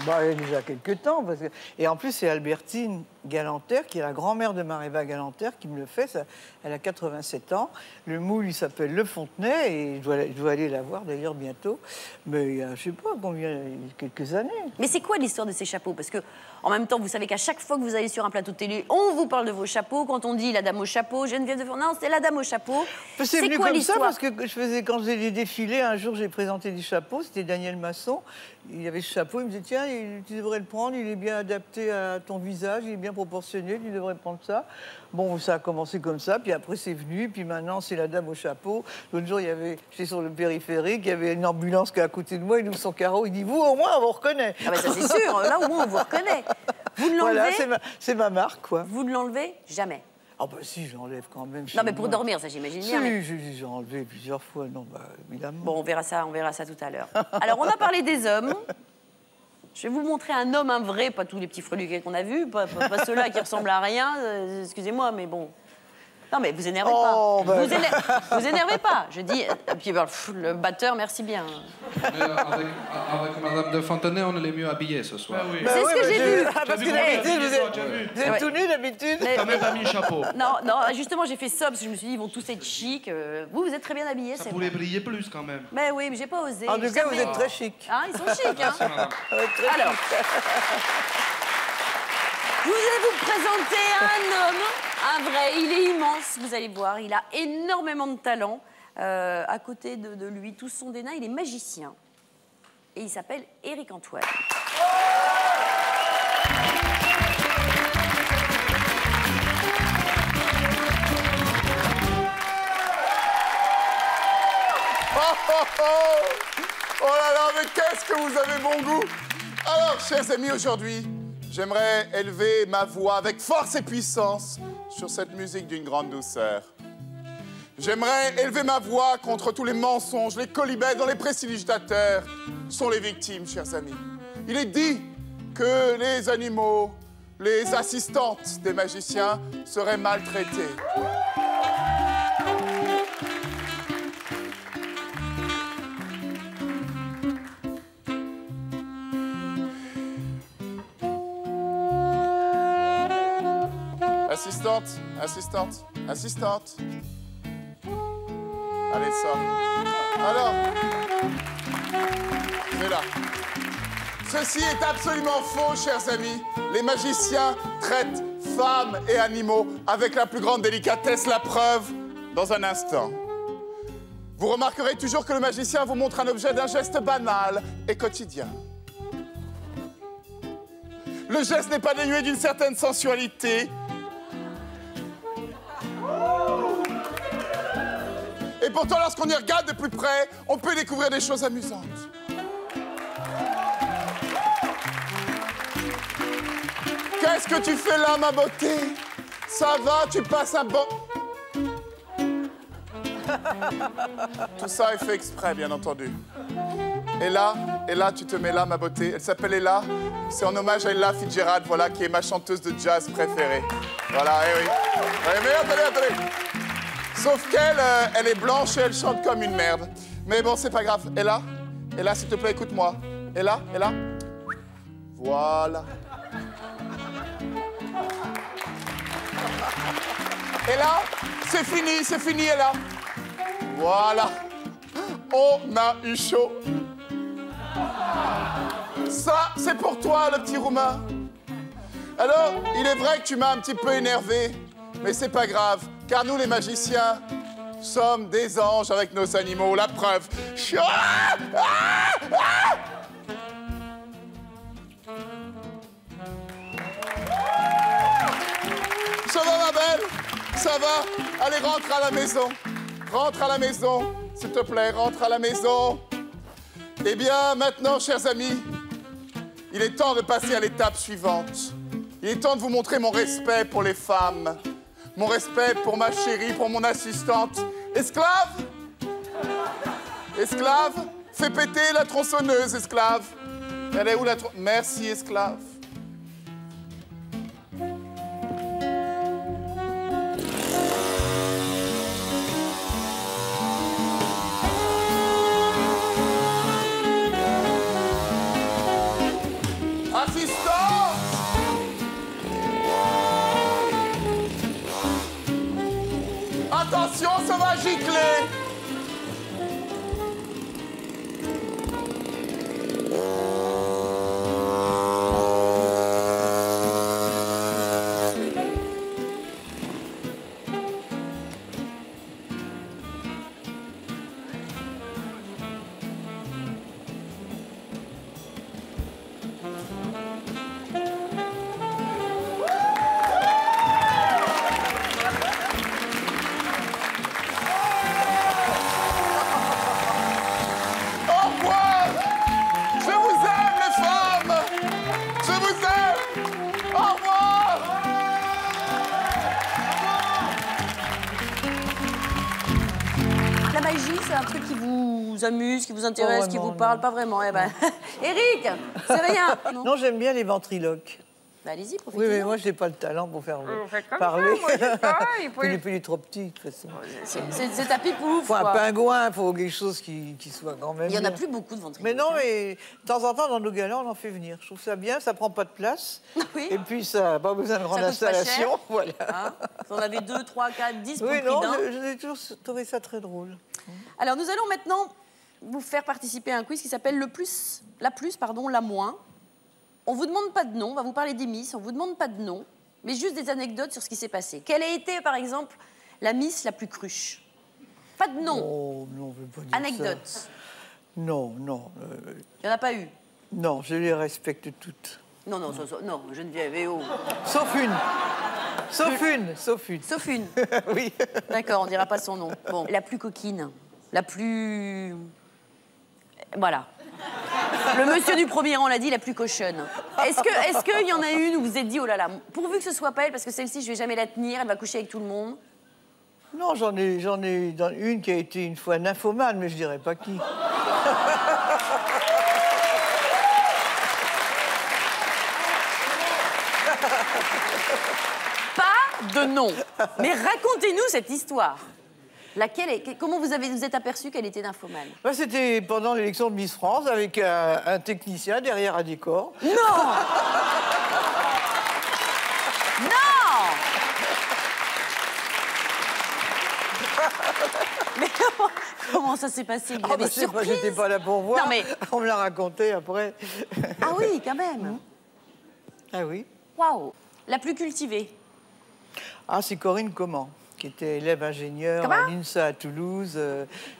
Speaker 5: Bah, il y a déjà quelques temps. Parce que... Et en plus, c'est Albertine Galanter, qui est la grand-mère de Maréva Galanter, qui me le fait. Ça... Elle a 87 ans. Le moule, il s'appelle Le Fontenay, et je dois aller la voir d'ailleurs bientôt. Mais il y a, je sais pas combien, il y a quelques années.
Speaker 3: Mais c'est quoi l'histoire de ces chapeaux? Parce que, en même temps, vous savez qu'à chaque fois que vous allez sur un plateau de télé, on vous parle de vos chapeaux. Quand on dit la dame au chapeau, Geneviève de Fontenay, non, c'est la dame au chapeau.
Speaker 5: C'est venu
Speaker 3: quoi
Speaker 5: comme ça
Speaker 3: l'histoire?
Speaker 5: parce que quand je faisais des défilés, un jour j'ai présenté des chapeaux, c'était Daniel Masson. Il y avait ce chapeau, il me disait tiens, tu devrais le prendre, il est bien adapté à ton visage, il est bien proportionné, tu devrais prendre ça. Bon, ça a commencé comme ça, puis après c'est venu, puis maintenant c'est la dame au chapeau. L'autre jour, j'étais sur le périphérique, il y avait une ambulance qui est à côté de moi, il ouvre son carreau, il dit vous au moins on vous reconnaît.
Speaker 3: Ah ben ça c'est sûr, là au moins on vous reconnaît. Vous ne l'enlevez?
Speaker 5: Voilà, c'est ma marque, quoi.
Speaker 3: Vous ne l'enlevez jamais?
Speaker 5: Ah bah si, j'enlève quand même.
Speaker 3: Non mais pour dormir, ça j'imagine bien. mais-
Speaker 5: Si, j'ai enlevé plusieurs fois, non, bah évidemment.
Speaker 3: Bon, on verra ça tout à l'heure. Alors, on a parlé des hommes. Je vais vous montrer un homme, un vrai, pas tous les petits freluquets qu'on a vus, pas ceux-là qui ressemblent à rien, excusez-moi, mais bon. Non, mais vous énervez
Speaker 5: Oh,
Speaker 3: pas.
Speaker 5: ben.
Speaker 3: Vous énervez pas. Je dis, puis le batteur, merci bien.
Speaker 9: Avec Madame de Fontenay, on est les mieux habillés ce soir.
Speaker 3: C'est ce que j'ai vu.
Speaker 5: Parce que
Speaker 9: vu
Speaker 5: d'habitude, vous êtes
Speaker 3: Ouais.
Speaker 5: tout nus d'habitude.
Speaker 9: T'as même pas mis le chapeau.
Speaker 3: Non, justement, j'ai fait ça parce que je me suis dit, ils vont tous être chics. Vous êtes très bien habillés,
Speaker 9: Ça
Speaker 3: c'est
Speaker 9: pourrait
Speaker 3: vrai.
Speaker 9: briller plus quand même.
Speaker 3: Mais oui, mais j'ai pas osé.
Speaker 5: En tout
Speaker 3: J'ai
Speaker 5: cas, vous
Speaker 3: jamais-
Speaker 5: êtes très chic.
Speaker 3: Hein, ils sont chics, hein.
Speaker 9: Merci, madame.
Speaker 3: Alors, je vais vous présenter un homme, un vrai, il est immense, vous allez voir, il a énormément de talent. À côté de lui, tous sont des nains, il est magicien. Et il s'appelle Éric Antoine.
Speaker 1: Oh là là, mais qu'est-ce que vous avez bon goût! Alors, chers amis, aujourd'hui, j'aimerais élever ma voix avec force et puissance sur cette musique d'une grande douceur. J'aimerais élever ma voix contre tous les mensonges, les colibets dont les prestidigitateurs sont les victimes, chers amis. Il est dit que les animaux, les assistantes des magiciens seraient maltraités. Assistante, assistante, assistante. Allez, sors. Alors, venez là. Ceci est absolument faux, chers amis. Les magiciens traitent femmes et animaux avec la plus grande délicatesse. La preuve, dans un instant. Vous remarquerez toujours que le magicien vous montre un objet d'un geste banal et quotidien. Le geste n'est pas dénué d'une certaine sensualité. Et pourtant, lorsqu'on y regarde de plus près, on peut découvrir des choses amusantes. Qu'est-ce que tu fais là, ma beauté? Ça va, tu passes un bon... Tout ça est fait exprès, bien entendu. Et là, tu te mets là, ma beauté. Elle s'appelle Ella. C'est en hommage à Ella Fitzgerald, voilà, qui est ma chanteuse de jazz préférée. Voilà, eh oui. Ouais, mais attendez. Sauf qu'elle, elle est blanche et elle chante comme une merde. Mais bon, c'est pas grave. Ella, s'il te plaît, écoute-moi. Ella. Voilà. Ella, c'est fini, Ella. Voilà. On a eu chaud. Ça, c'est pour toi, le petit roumain. Alors, il est vrai que tu m'as un petit peu énervé, mais c'est pas grave, car nous, les magiciens, sommes des anges avec nos animaux. La preuve. Ça va, ma belle? Ça va? Allez, rentre à la maison. Rentre à la maison, s'il te plaît, rentre à la maison. Eh bien, maintenant, chers amis, il est temps de passer à l'étape suivante. Il est temps de vous montrer mon respect pour les femmes, mon respect pour ma chérie, pour mon assistante. Esclave? Esclave? Fais péter la tronçonneuse, esclave. Elle est où la tronçonneuse? Merci, esclave. Assistance! Attention, ça va gicler! Au revoir! Je vous aime, les femmes! Je vous aime! Au revoir!
Speaker 3: La magie, c'est un truc qui vous amuse, qui vous intéresse,
Speaker 5: Pas
Speaker 3: qui
Speaker 5: vraiment,
Speaker 3: vous parle,
Speaker 5: non.
Speaker 3: pas vraiment. Eh ben, Éric, c'est rien.
Speaker 5: Non, j'aime bien les ventriloques.
Speaker 3: Bah, allez-y, profitez.
Speaker 5: Oui, mais moi, je n'ai pas le talent pour faire
Speaker 10: comme
Speaker 5: parler.
Speaker 10: ça, moi, je sais pas, il faut-
Speaker 5: Il est trop petit, de toute façon.
Speaker 3: C'est tapis pouf.
Speaker 5: Il faut un pingouin, il faut quelque chose qui soit quand même.
Speaker 3: Il n'y en a
Speaker 5: bien.
Speaker 3: plus beaucoup de ventriloques.
Speaker 5: Mais non, mais de temps en temps, dans nos galas, on en fait venir. Je trouve ça bien, ça prend pas de place.
Speaker 3: Oui.
Speaker 5: Et puis, ça n'a pas besoin de grande
Speaker 3: Ça coûte pas
Speaker 5: installation.
Speaker 3: cher.
Speaker 5: Voilà.
Speaker 3: Hein, vous en avez 2, 3, 4, 10 pour
Speaker 5: Oui,
Speaker 3: le prix
Speaker 5: non,
Speaker 3: d'un.
Speaker 5: j'ai toujours trouvé ça très drôle.
Speaker 3: Alors, nous allons maintenant vous faire participer à un quiz qui s'appelle la moins. On vous demande pas de nom, on va vous parler des Miss, on vous demande pas de nom, mais juste des anecdotes sur ce qui s'est passé. Quelle a été, par exemple, la Miss la plus cruche? Pas de nom.
Speaker 5: Oh, non, on veut pas dire
Speaker 3: Anecdote.
Speaker 5: ça. Non, non.
Speaker 3: Il n'y en a pas eu.
Speaker 5: Non, je les respecte toutes.
Speaker 3: Non, non, Geneviève, eh oh.
Speaker 5: Sauf une. Sauf une. Oui.
Speaker 3: D'accord, on dira pas son nom. Bon, la plus coquine, la plus... Voilà. Le monsieur du premier rang l'a dit, la plus cochonne. Est-ce qu'il y en a une où vous vous êtes dit, oh là là, pourvu que ce soit pas elle, parce que celle-ci, je vais jamais la tenir, elle va coucher avec tout le monde?
Speaker 5: Non, j'en ai une qui a été une fois nymphomane, mais je dirais pas qui.
Speaker 3: Pas de nom. Mais racontez-nous cette histoire. Comment vous êtes aperçu qu'elle était nymphomane?
Speaker 5: Bah, c'était pendant l'élection de Miss France avec un technicien derrière un décor.
Speaker 3: Non. Non. Mais comment ça s'est passé? Il avait surprise.
Speaker 5: J'étais pas là pour voir.
Speaker 3: Non, mais...
Speaker 5: On me l'a raconté après.
Speaker 3: Ah oui, quand même.
Speaker 5: Ah oui.
Speaker 3: Waouh. La plus cultivée.
Speaker 5: Ah, c'est Corinne Comment, qui était élève ingénieur à l'INSA à Toulouse,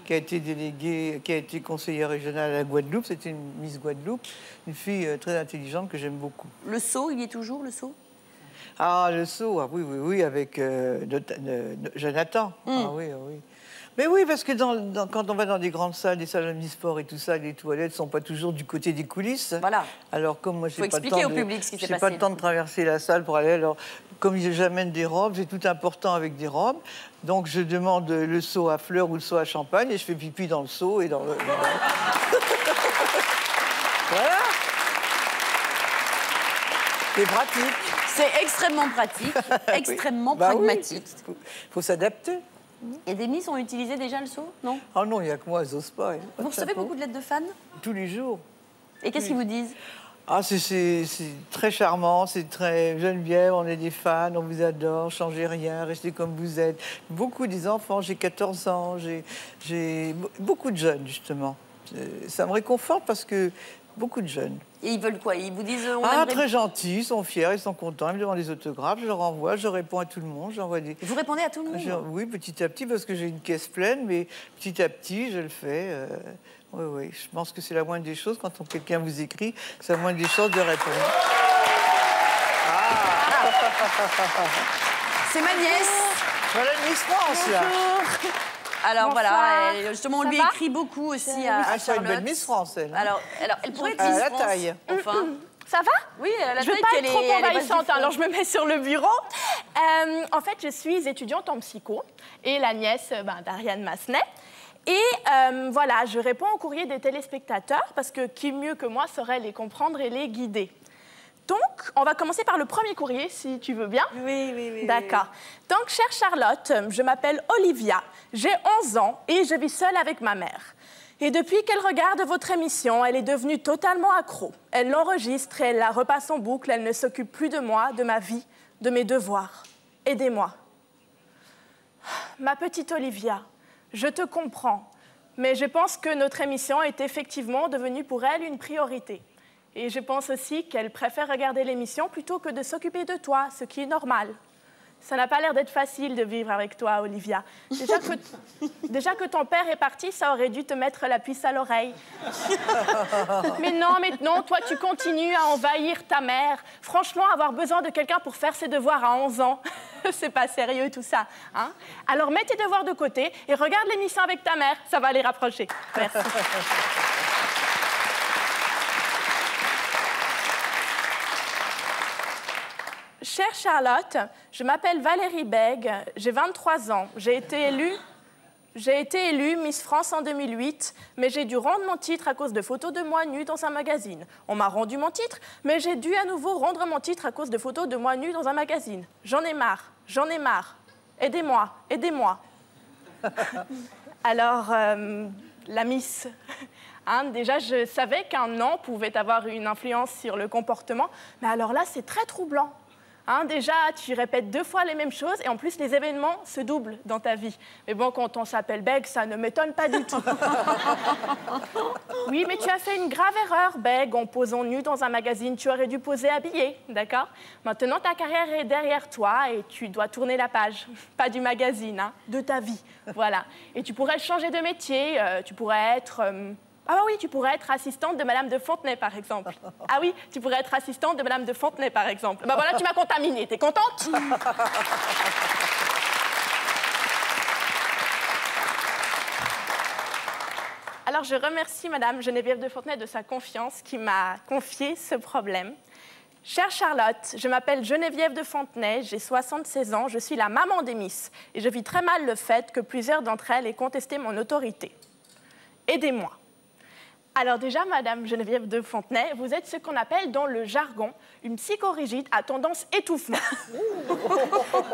Speaker 5: qui a été déléguée, qui a été conseillère régionale à la Guadeloupe. C'était une Miss Guadeloupe, une fille très intelligente que j'aime beaucoup.
Speaker 3: Le seau, il y est toujours, le seau?
Speaker 5: Ah, le seau, ah, oui, avec Jonathan. Ah oui, oui. Mais oui, parce que quand on va dans des grandes salles, des salles de sport et tout ça, les toilettes ne sont pas toujours du côté des coulisses.
Speaker 3: Voilà.
Speaker 5: Alors, comme moi, je n'ai pas le temps
Speaker 3: pas le
Speaker 5: temps de traverser la salle pour aller. Alors, comme j'amène des robes, j'ai tout important avec des robes. Donc, je demande le seau à fleurs ou le seau à champagne et je fais pipi dans le seau et dans le... Voilà. C'est pratique.
Speaker 3: C'est extrêmement pratique, extrêmement pragmatique.
Speaker 5: Il faut s'adapter.
Speaker 3: Et des Miss ont utilisé déjà le seau, non?
Speaker 5: Ah non, il n'y a que moi, elles n'osent pas.
Speaker 3: Vous recevez beaucoup de lettres de fans?
Speaker 5: Tous les jours.
Speaker 3: Et qu'est-ce qu'ils vous disent?
Speaker 5: Ah, c'est très charmant, c'est très Geneviève, on est des fans, on vous adore, changez rien, restez comme vous êtes. Beaucoup des enfants, j'ai 14 ans, j'ai beaucoup de jeunes, justement. Ça me réconforte parce que beaucoup de jeunes.
Speaker 3: Et ils veulent quoi? Ils vous disent...
Speaker 5: Très gentils, ils sont fiers, ils sont contents, ils me demandent des autographes, je leur envoie, je réponds à tout le monde, j'envoie des...
Speaker 3: Vous répondez à tout le monde?
Speaker 5: Oui, petit à petit, parce que j'ai une caisse pleine, mais petit à petit, je le fais. Oui, je pense que c'est la moindre des choses, quand quelqu'un vous écrit, c'est la moindre des choses de répondre.
Speaker 3: C'est ma nièce.
Speaker 5: Voilà Miss France, là.
Speaker 3: Alors voilà, justement, on lui écrit beaucoup aussi à
Speaker 5: C'est une belle
Speaker 3: Charlotte.
Speaker 5: Miss France, elle.
Speaker 3: Alors, elle pourrait être Miss
Speaker 5: la
Speaker 3: France.
Speaker 5: taille.
Speaker 3: Enfin.
Speaker 2: Ça va?
Speaker 3: Oui, elle a la
Speaker 2: je ne
Speaker 3: taille
Speaker 2: veux pas
Speaker 3: qu'elle
Speaker 2: être trop
Speaker 3: est- elle est
Speaker 2: envahissante,
Speaker 3: pas du
Speaker 2: alors je me mets sur le bureau. En fait, je suis étudiante en psycho et la nièce d'Ariane Massenet. Et voilà, je réponds au courrier des téléspectateurs parce que qui mieux que moi saurait les comprendre et les guider. Donc, on va commencer par le premier courrier, si tu veux bien.
Speaker 3: Oui.
Speaker 2: D'accord. Donc, chère Charlotte, je m'appelle Olivia, j'ai 11 ans et je vis seule avec ma mère. Et depuis qu'elle regarde votre émission, elle est devenue totalement accro. Elle l'enregistre et elle la repasse en boucle. Elle ne s'occupe plus de moi, de ma vie, de mes devoirs. Aidez-moi. Ma petite Olivia, je te comprends, mais je pense que notre émission est effectivement devenue pour elle une priorité. Et je pense aussi qu'elle préfère regarder l'émission plutôt que de s'occuper de toi, ce qui est normal. Ça n'a pas l'air d'être facile de vivre avec toi, Olivia. Déjà que ton père est parti, ça aurait dû te mettre la puce à l'oreille. Mais non, toi, tu continues à envahir ta mère. Franchement, avoir besoin de quelqu'un pour faire ses devoirs à 11 ans, c'est pas sérieux tout ça. Hein? Alors mets tes devoirs de côté et regarde l'émission avec ta mère. Ça va les rapprocher. Merci. Chère Charlotte, je m'appelle Valérie Bègue, j'ai 23 ans. J'ai été élue... J'ai été élue Miss France en 2008, mais j'ai dû rendre mon titre à cause de photos de moi nue dans un magazine. On m'a rendu mon titre, mais j'ai dû à nouveau rendre mon titre à cause de photos de moi nue dans un magazine. J'en ai marre, j'en ai marre. Aidez-moi, aidez-moi. Alors, la Miss... Hein, déjà, je savais qu'un nom pouvait avoir une influence sur le comportement, mais alors là, c'est très troublant. Hein, déjà, tu répètes 2 fois les mêmes choses et en plus, les événements se doublent dans ta vie. Mais bon, quand on s'appelle Beg, ça ne m'étonne pas du tout. Oui, mais tu as fait une grave erreur, Beg, en posant nu dans un magazine. Tu aurais dû poser habillé, d'accord? Maintenant, ta carrière est derrière toi et tu dois tourner la page. Pas du magazine, hein, de ta vie. Voilà. Et tu pourrais changer de métier. Tu pourrais être... Ah oui, tu pourrais être assistante de Madame de Fontenay, par exemple. Ah oui, tu pourrais être assistante de Madame de Fontenay, par exemple. Bah voilà, tu m'as contaminée. T'es contente? Alors, je remercie Madame Geneviève de Fontenay de sa confiance qui m'a confié ce problème. Chère Charlotte, je m'appelle Geneviève de Fontenay, j'ai 76 ans, je suis la maman des Miss. Et je vis très mal le fait que plusieurs d'entre elles aient contesté mon autorité. Aidez-moi. Alors déjà, Madame Geneviève de Fontenay, vous êtes ce qu'on appelle dans le jargon une psychorigide à tendance étouffante.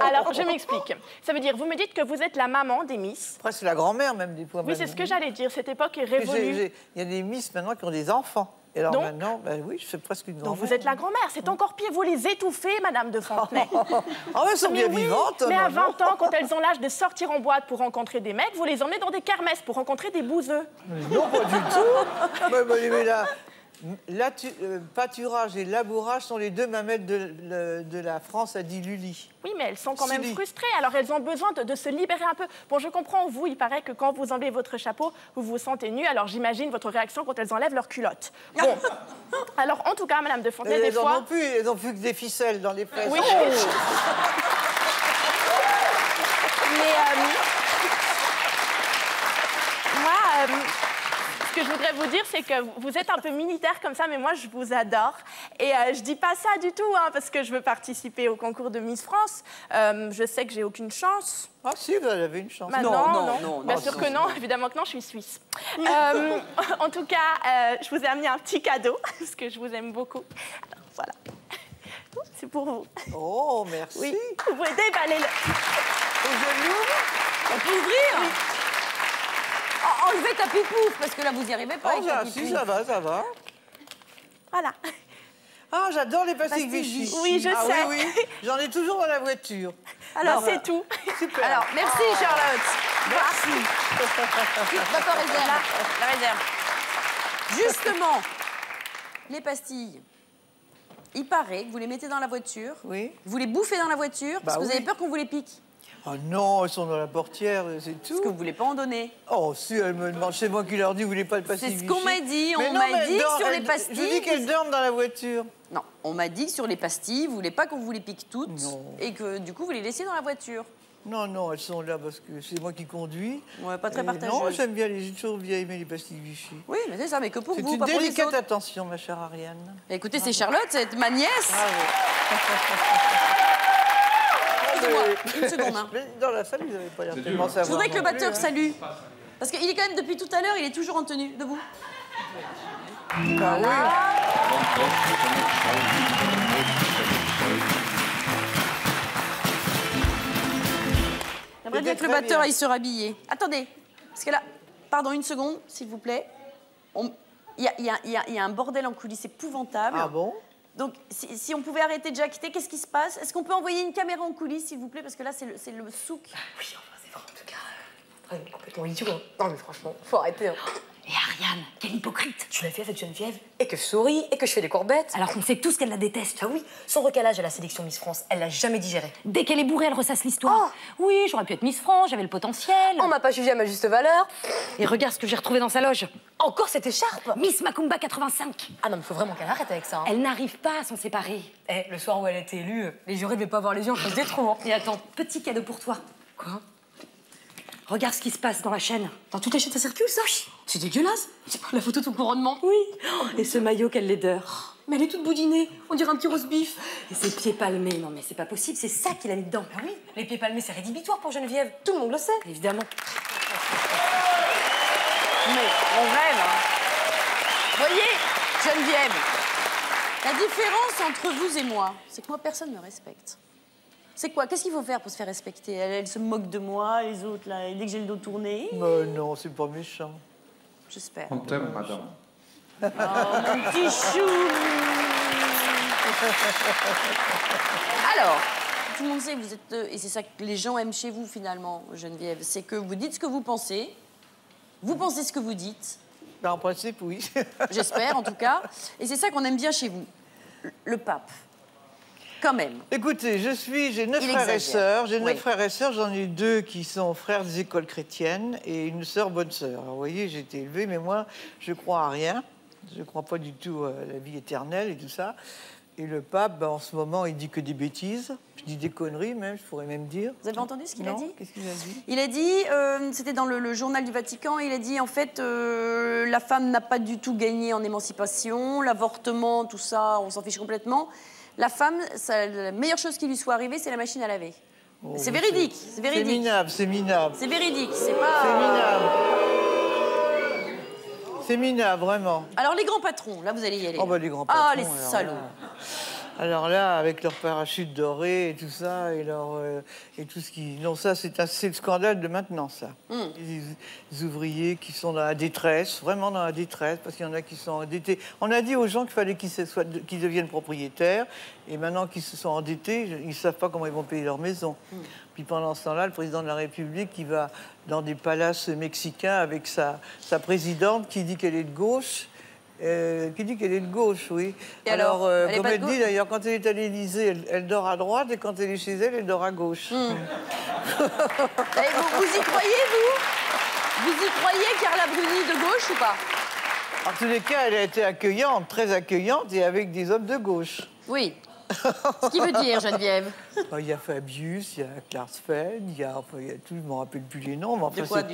Speaker 2: Alors, je m'explique. Ça veut dire, vous me dites que vous êtes la maman des Miss.
Speaker 5: Presque la grand-mère même des fois.
Speaker 2: Oui, c'est ce que j'allais dire. Cette époque est révolue.
Speaker 5: Il y a des Miss maintenant qui ont des enfants. Et alors
Speaker 2: donc,
Speaker 5: maintenant, ben oui, je fais presque une grand-mère.
Speaker 2: Donc vous êtes la grand-mère, c'est encore pire, vous les étouffez, Madame de Fontenay.
Speaker 5: Ah, elles sont bien vivantes.
Speaker 2: Mais à 20 ans, quand elles ont l'âge de sortir en boîte pour rencontrer des mecs, vous les emmenez dans des kermesses pour rencontrer des bouseux.
Speaker 5: Non, pas du tout. mais là, pâturage et labourage sont les 2 mamelles de la France, a dit Lully.
Speaker 2: Oui, mais elles sont quand même frustrées, alors elles ont besoin de se libérer un peu. Bon, je comprends, vous, il paraît que quand vous enlevez votre chapeau, vous vous sentez nu, alors j'imagine votre réaction quand elles enlèvent leurs culottes. Bon, alors en tout cas, Madame de Fontenay, des fois...
Speaker 5: Elles n'ont plus que des ficelles dans les fesses.
Speaker 2: Oui. Moi, ce que je voudrais vous dire, c'est que vous êtes un peu militaire comme ça, mais moi, je vous adore. Et je dis pas ça du tout, hein, parce que je veux participer au concours de Miss France. Je sais que j'ai aucune chance.
Speaker 5: Ah si, vous avez une chance.
Speaker 2: Bah, non. Bien sûr que non, évidemment que non, je suis suisse. En tout cas, je vous ai amené un petit cadeau, parce que je vous aime beaucoup. Alors, voilà. C'est pour vous.
Speaker 5: Oh, merci.
Speaker 2: Oui, vous pouvez déballer le...
Speaker 5: Je l'ouvre.
Speaker 3: On peut ouvrir? Oui. Enlevez ta pipouf, parce que là, vous n'y arrivez pas avec ta pipouf.
Speaker 5: Si, ça va.
Speaker 2: Voilà.
Speaker 5: Ah, j'adore les pastilles Vichy.
Speaker 2: Oui, je sais.
Speaker 5: Oui. J'en ai toujours dans la voiture.
Speaker 2: Alors, c'est tout.
Speaker 5: Super.
Speaker 3: Alors, merci, Charlotte. Merci. D'accord, réserve. La réserve. Justement, les pastilles, il paraît que vous les mettez dans la voiture.
Speaker 5: Oui.
Speaker 3: Vous les bouffez dans la voiture, parce que vous avez peur qu'on vous les pique.
Speaker 5: Oh non, elles sont dans la portière, c'est tout.
Speaker 3: Parce que vous ne voulez pas en donner.
Speaker 5: Oh, si, elles me demandent, c'est moi qui leur dis, vous voulez pas de pastilles Vichy?
Speaker 3: C'est ce qu'on m'a dit. On m'a dit que sur les pastilles...
Speaker 5: Je dis qu'elles dorment dans la voiture.
Speaker 3: Non, on m'a dit que sur les pastilles, vous ne voulez pas qu'on vous les pique toutes.
Speaker 5: Non.
Speaker 3: Et que du coup, vous les laissiez dans la voiture.
Speaker 5: Non, elles sont là parce que c'est moi qui conduis.
Speaker 3: Ouais, pas très partageuse.
Speaker 5: Non, j'aime bien, j'ai toujours bien aimé les pastilles Vichy.
Speaker 3: Oui, mais c'est ça, mais que pour vous,
Speaker 5: C'est une
Speaker 3: pas pour les
Speaker 5: délicate
Speaker 3: autres.
Speaker 5: attention, ma chère Ariane.
Speaker 3: Écoutez, c'est Charlotte, c'est ma nièce.
Speaker 5: Bravo.
Speaker 3: Une seconde. Hein.
Speaker 5: Mais dans la salle, vous n'avez pas l'air tellement savoir.
Speaker 3: Je voudrais que le
Speaker 5: non
Speaker 3: batteur
Speaker 5: plus,
Speaker 3: salue. Parce qu'il est quand même, depuis tout à l'heure, il est toujours en tenue. Debout.
Speaker 5: Ah oui.
Speaker 3: J'aimerais bien que le batteur aille se rhabiller. Attendez, parce que là, pardon, une seconde, s'il vous plaît. Il y a un bordel en coulisses épouvantable.
Speaker 5: Ah bon?
Speaker 3: Donc, si on pouvait arrêter de jacter, qu'est-ce qui se passe? Est-ce qu'on peut envoyer une caméra en coulisses, s'il vous plaît? Parce que là, c'est le souk.
Speaker 7: Oui, enfin, c'est vrai, en tout cas, complètement idiot. Hein. Non, mais franchement, faut arrêter. Hein.
Speaker 11: Et Ariane, quelle hypocrite!
Speaker 7: Tu l'as fait avec Geneviève, et que je souris, et que je fais des courbettes.
Speaker 11: Alors qu'on sait tous qu'elle la déteste.
Speaker 7: Ah oui, son recalage à la sélection Miss France, elle l'a jamais digéré.
Speaker 11: Dès qu'elle est bourrée, elle ressasse l'histoire. Oh. Oui, j'aurais pu être Miss France, j'avais le potentiel.
Speaker 7: On m'a pas jugé à ma juste valeur.
Speaker 11: Et regarde ce que j'ai retrouvé dans sa loge.
Speaker 7: Encore cette écharpe?
Speaker 11: Miss Macumba 85.
Speaker 7: Ah non, mais faut vraiment qu'elle arrête avec ça. Hein.
Speaker 11: Elle n'arrive pas à s'en séparer.
Speaker 7: Eh, le soir où elle a été élue, les jurés devaient pas avoir les yeux en face des trous. Hein.
Speaker 11: Et attends, petit cadeau pour toi.
Speaker 7: Quoi?
Speaker 11: Regarde ce qui se passe dans la chaîne.
Speaker 7: Dans toutes les chaînes, ça circule, ça?
Speaker 11: Oui.
Speaker 7: C'est dégueulasse. La photo de son couronnement.
Speaker 11: Oui. Et ce maillot, quelle laideur.
Speaker 7: Mais elle est toute boudinée. On dirait un petit roast beef.
Speaker 11: Et ses pieds palmés. Non, mais c'est pas possible. C'est ça qu'il a mis dedans.
Speaker 7: Ah oui, les pieds palmés, c'est rédhibitoire pour Geneviève. Tout le monde le sait.
Speaker 11: Évidemment.
Speaker 3: Mais on rêve, hein. Voyez, Geneviève, la différence entre vous et moi, c'est que moi, personne ne me respecte. C'est quoi? Qu'est-ce qu'il faut faire pour se faire respecter? Elle se moque de moi, les autres, là, dès que j'ai le dos tourné.
Speaker 5: Non, c'est pas méchant.
Speaker 3: J'espère.
Speaker 9: On t'aime, madame.
Speaker 3: Oh, mon petit chou. Alors, tout le monde sait que vous êtes... et c'est ça que les gens aiment chez vous, finalement, Geneviève. C'est que vous dites ce que vous pensez ce que vous dites.
Speaker 5: Ben, en principe, oui.
Speaker 3: J'espère, en tout cas. Et c'est ça qu'on aime bien chez vous. Le pape. Quand même.
Speaker 5: Écoutez, j'ai 9 frères et sœurs. J'ai 9 frères et sœurs. J'en ai 2 qui sont frères des écoles chrétiennes et une sœur bonne sœur. Alors, vous voyez, j'ai été élevée, mais moi, je crois à rien. Je ne crois pas du tout à la vie éternelle et tout ça. Et le pape, ben, en ce moment, il dit que des bêtises. Je dis des conneries, même, je pourrais même dire.
Speaker 3: Vous avez entendu ce qu'il a dit?
Speaker 5: Qu'est-ce qu'il a dit?
Speaker 3: Il a dit, c'était dans le journal du Vatican, il a dit, en fait, la femme n'a pas du tout gagné en émancipation, l'avortement, tout ça, on s'en fiche complètement. La femme, la meilleure chose qui lui soit arrivée, c'est la machine à laver. Oh, c'est véridique, c'est véridique.
Speaker 5: C'est minable, c'est minable.
Speaker 3: C'est véridique, c'est pas...
Speaker 5: C'est minable. C'est minable, vraiment.
Speaker 3: Alors, les grands patrons, là, vous allez y aller.
Speaker 5: Oh, bah, les grands patrons.
Speaker 3: Ah, les salauds.
Speaker 5: Alors là, avec leur parachute doré et tout ça, et tout ce qui... Non, ça, c'est le scandale de maintenant, ça. Les ouvriers qui sont dans la détresse, vraiment dans la détresse, parce qu'il y en a qui sont endettés. On a dit aux gens qu'il fallait qu'ils deviennent propriétaires, et maintenant qu'ils se sont endettés, ils ne savent pas comment ils vont payer leur maison. Puis pendant ce temps-là, le président de la République, il va dans des palaces mexicains avec sa présidente qui dit qu'elle est de gauche. Oui.
Speaker 3: Et alors,
Speaker 5: comme elle dit d'ailleurs, quand elle est à l'Élysée, elle dort à droite, et quand elle est chez elle, elle dort à gauche.
Speaker 3: Vous y croyez, vous? Vous y croyez, Carla Bruni, de gauche ou pas?
Speaker 5: En tous les cas, elle a été accueillante, très accueillante, et avec des hommes de gauche.
Speaker 3: Oui. Ce qui veut dire, Geneviève?
Speaker 5: Il y a Fabius, il y a Klarsfeld, il y a tout, je ne me rappelle plus les noms, mais enfin,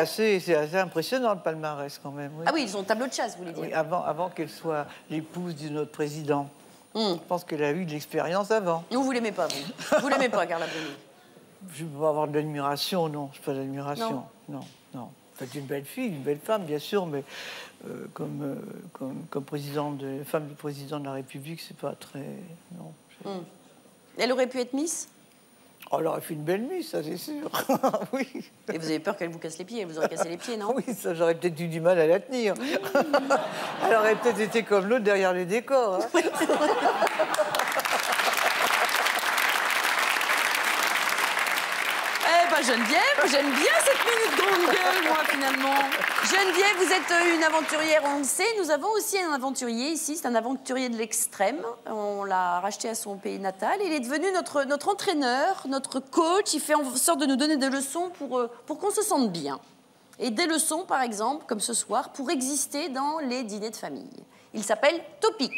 Speaker 5: c'est assez impressionnant, le palmarès, quand même. Oui.
Speaker 3: Ah oui, ils ont tableau de chasse, vous voulez dire?
Speaker 5: Oui, avant qu'elle soit l'épouse de notre président. Je pense qu'elle a eu de l'expérience avant.
Speaker 3: Non, vous l'aimez pas, vous? Vous l'aimez pas, Carla Bruni?
Speaker 5: Je peux avoir de l'admiration, non. Je n'ai pas d'admiration. Non. C'est une belle fille, une belle femme, bien sûr, mais comme femme du président de la République, c'est pas très... Non.
Speaker 3: Elle aurait pu être Miss?
Speaker 5: Oh, elle aurait fait une belle Miss, ça c'est sûr. Oui.
Speaker 3: Et vous avez peur qu'elle vous casse les pieds? Elle vous aurait cassé les pieds, non?
Speaker 5: Oui, ça, j'aurais peut-être eu du mal à la tenir. Elle aurait peut-être été comme l'autre derrière les décors. Hein.
Speaker 3: Geneviève, j'aime bien cette minute grande gueule, moi, finalement. Geneviève, vous êtes une aventurière, on le sait. Nous avons aussi un aventurier ici, c'est un aventurier de l'extrême. On l'a racheté à son pays natal. Il est devenu notre entraîneur, notre coach. Il fait en sorte de nous donner des leçons pour qu'on se sente bien. Et des leçons, par exemple, comme ce soir, pour exister dans les dîners de famille. Il s'appelle Topic.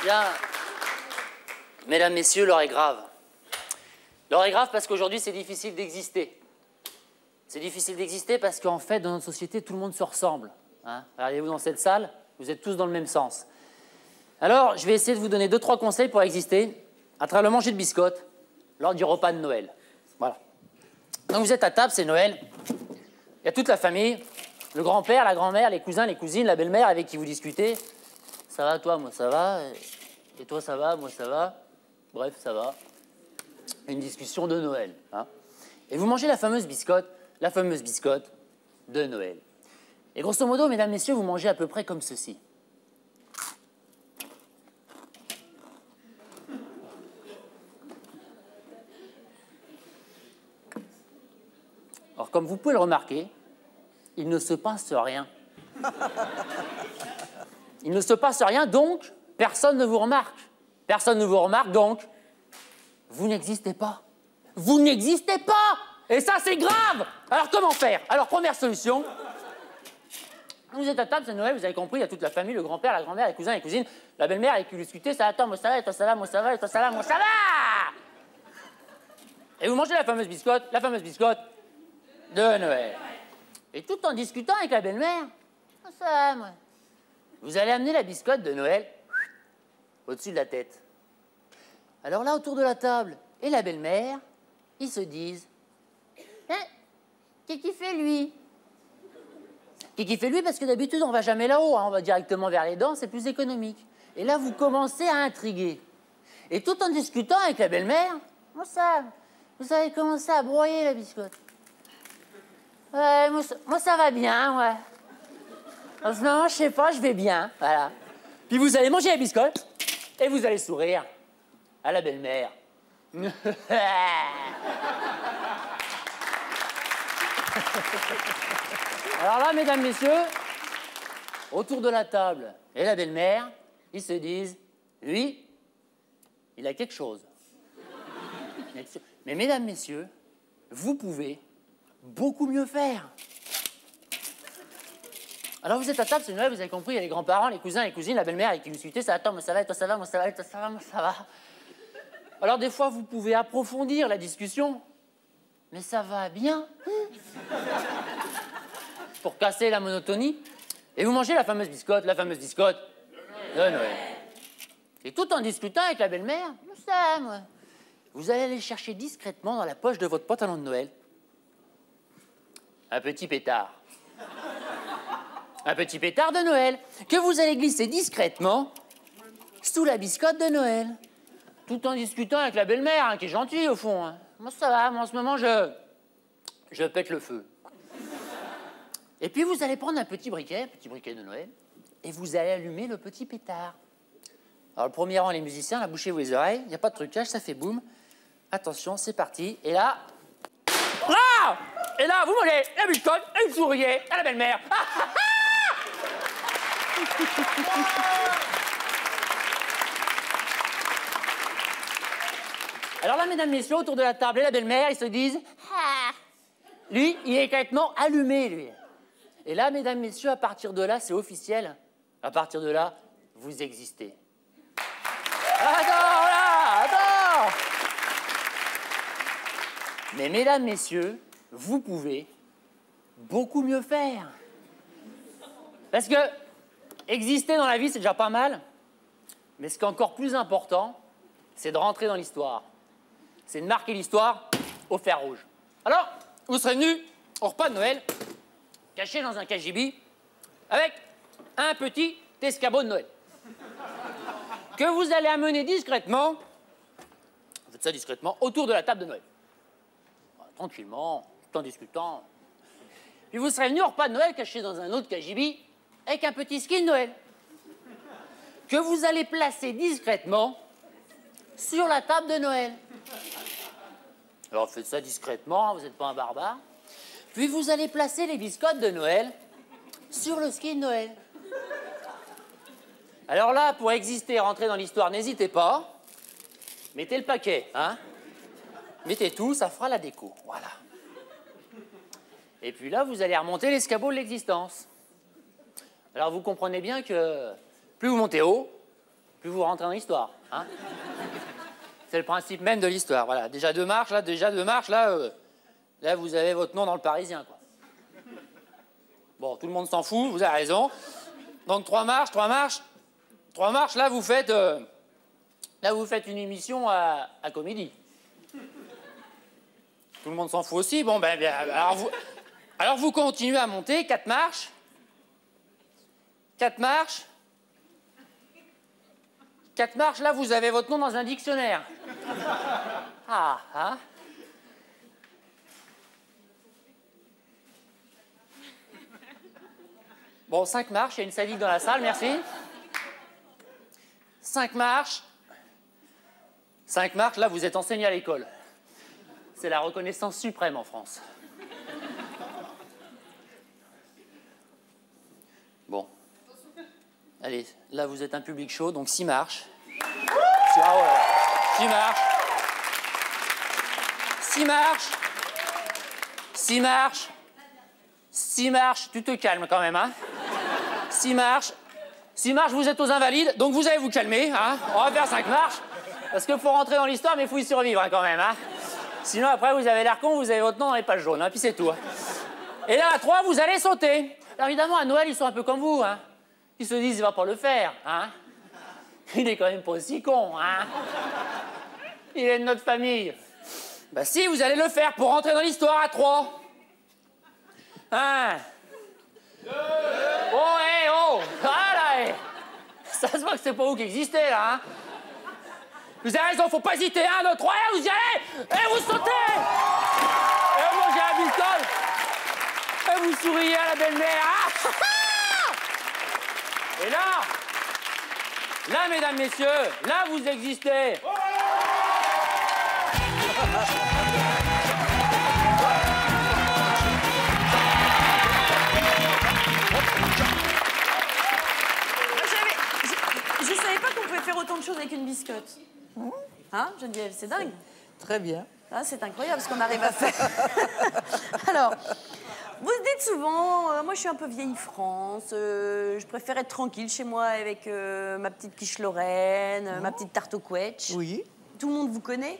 Speaker 12: Bien. Mesdames, messieurs, l'heure est grave. L'heure est grave parce qu'aujourd'hui, c'est difficile d'exister. C'est difficile d'exister parce qu'en fait, dans notre société, tout le monde se ressemble. Hein? Regardez-vous dans cette salle, vous êtes tous dans le même sens. Alors, je vais essayer de vous donner 2-3 conseils pour exister à travers le manger de biscottes lors du repas de Noël. Voilà. Donc, vous êtes à table, c'est Noël. Il y a toute la famille, le grand-père, la grand-mère, les cousins, les cousines, la belle-mère avec qui vous discutez. Ça va, toi, moi, ça va. Et toi, ça va, moi, ça va. Bref, ça va. Une discussion de Noël. Hein. Et vous mangez la fameuse biscotte de Noël. Et grosso modo, mesdames, messieurs, vous mangez à peu près comme ceci. Alors, comme vous pouvez le remarquer, il ne se passe rien. Il ne se passe rien, donc personne ne vous remarque. Personne ne vous remarque, donc vous n'existez pas. Vous n'existez pas! Et ça, c'est grave! Alors, comment faire? Alors, première solution, vous êtes à table, c'est Noël, vous avez compris, il y a toute la famille, le grand-père, la grand-mère, les cousins, les cousines, la belle-mère avec qui vous discutez, ça attend, moi ça va, et toi ça va, moi ça va, et toi ça va, moi ça va! Et vous mangez la fameuse biscotte de Noël. Et tout en discutant avec la belle-mère, ça va, moi. vous allez amener la biscotte de Noël au-dessus de la tête. Alors là, autour de la table, et la belle-mère, ils se disent « Hein, qu'est-ce qu'il fait, lui ?» Qu'est-ce qu'il fait, lui? Parce que d'habitude, on va jamais là-haut, hein, on va directement vers les dents, c'est plus économique. Et là, vous commencez à intriguer. Et tout en discutant avec la belle-mère, vous avez commencé à broyer la biscotte. Ouais, moi, ça va bien, ouais. En ce moment, je sais pas, je vais bien, voilà. Puis vous allez manger la biscotte et vous allez sourire à la belle-mère. Alors là, mesdames, messieurs, autour de la table et la belle-mère, ils se disent, lui, il a quelque chose. Mais mesdames, messieurs, vous pouvez beaucoup mieux faire. Alors vous êtes à table, c'est Noël, vous avez compris, il y a les grands-parents, les cousins, les cousines, la belle-mère avec qui vous discutez, ça attend, moi ça va, toi ça va, moi ça va, toi ça va, moi ça va. Alors des fois, vous pouvez approfondir la discussion, mais ça va bien. Pour casser la monotonie. Et vous mangez la fameuse biscotte de Noël. Et tout en discutant avec la belle-mère, moi, vous allez aller chercher discrètement dans la poche de votre pantalon de Noël un petit pétard. Un petit pétard de Noël que vous allez glisser discrètement sous la biscotte de Noël. Tout en discutant avec la belle-mère, hein, qui est gentille au fond. Hein. Moi, ça va, moi en ce moment, je pète le feu. Et puis vous allez prendre un petit briquet de Noël, et vous allez allumer le petit pétard. Alors le premier rang, les musiciens, là, bouchez-vous les oreilles, il n'y a pas de trucage, ça fait boum. Attention, c'est parti, et là... Ah! Et là, vous mangez la biscotte et vous souriez à la belle-mère. Alors là, mesdames, messieurs, autour de la table et la belle-mère, ils se disent ah. Lui, il est complètement allumé, lui. Et là, mesdames, messieurs, à partir de là, c'est officiel. À partir de là, vous existez. Attends, là, attends. Mais mesdames, messieurs, vous pouvez beaucoup mieux faire. Parce que exister dans la vie, c'est déjà pas mal. Mais ce qui est encore plus important, c'est de rentrer dans l'histoire. C'est de marquer l'histoire au fer rouge. Alors, vous serez venus au repas de Noël, caché dans un cagibi, avec un petit escabeau de Noël. Que vous allez amener discrètement, vous faites ça discrètement, autour de la table de Noël. Tranquillement, tout en discutant. Puis vous serez venus au repas de Noël, caché dans un autre cagibi, avec un petit ski de Noël. Que vous allez placer discrètement sur la table de Noël. Alors faites ça discrètement, vous n'êtes pas un barbare. Puis vous allez placer les biscottes de Noël sur le ski de Noël. Alors là, pour exister, rentrer dans l'histoire, n'hésitez pas. Mettez le paquet, hein. Mettez tout, ça fera la déco, voilà. Et puis là, vous allez remonter l'escabeau de l'existence. Alors vous comprenez bien que plus vous montez haut, plus vous rentrez dans l'histoire, hein. C'est le principe même de l'histoire, voilà. Déjà deux marches, là, vous avez votre nom dans le Parisien, quoi. Bon, tout le monde s'en fout, vous avez raison. Donc trois marches, là, vous faites une émission à Comédie. Tout le monde s'en fout aussi. Bon, ben, alors vous continuez à monter, 4 marches. 4 marches. 4 marches, là, vous avez votre nom dans un dictionnaire. Ah, hein. Bon, 5 marches, il y a une salique dans la salle, merci. 5 marches. 5 marches, là, vous êtes enseigné à l'école. C'est la reconnaissance suprême en France. Bon. Allez, là, vous êtes un public chaud, donc 6 marches. 6 marches. 6 marches. 6 marches. 6 marches. Tu te calmes quand même, hein. 6 marches. 6 marches, vous êtes aux Invalides, donc vous allez vous calmer, hein. On va faire 5 marches. Parce qu'il faut rentrer dans l'histoire, mais il faut y survivre, hein, quand même, hein. Sinon, après, vous avez l'air con, vous avez votre nom dans les pages jaunes, hein, puis c'est tout. Hein. Et là, à 3, vous allez sauter. Alors, évidemment, à Noël, ils sont un peu comme vous, hein. Ils se disent, il va pas le faire, hein. Il est quand même pas aussi con, hein. Il est de notre famille. Bah si, vous allez le faire pour rentrer dans l'histoire à 3. Hein. Oh, hé, oh. Voilà, ça se voit que c'est pas vous qui existez, là, hein. Vous avez raison, faut pas hésiter. 1, 2, 3, et vous y allez. Et vous sautez. Et vous mangez la bistole. Et vous souriez à la belle-mère. Ah. Et là, mesdames, messieurs, là, vous existez.
Speaker 3: Je savais pas qu'on pouvait faire autant de choses avec une biscotte. Hein, Geneviève, c'est dingue.
Speaker 5: Très bien.
Speaker 3: Ah, c'est incroyable ce qu'on arrive à faire. Alors, vous dites souvent, moi je suis un peu vieille France, je préfère être tranquille chez moi avec ma petite quiche Lorraine, ma petite tarte au quetch.
Speaker 5: Oui.
Speaker 3: Tout le monde vous connaît,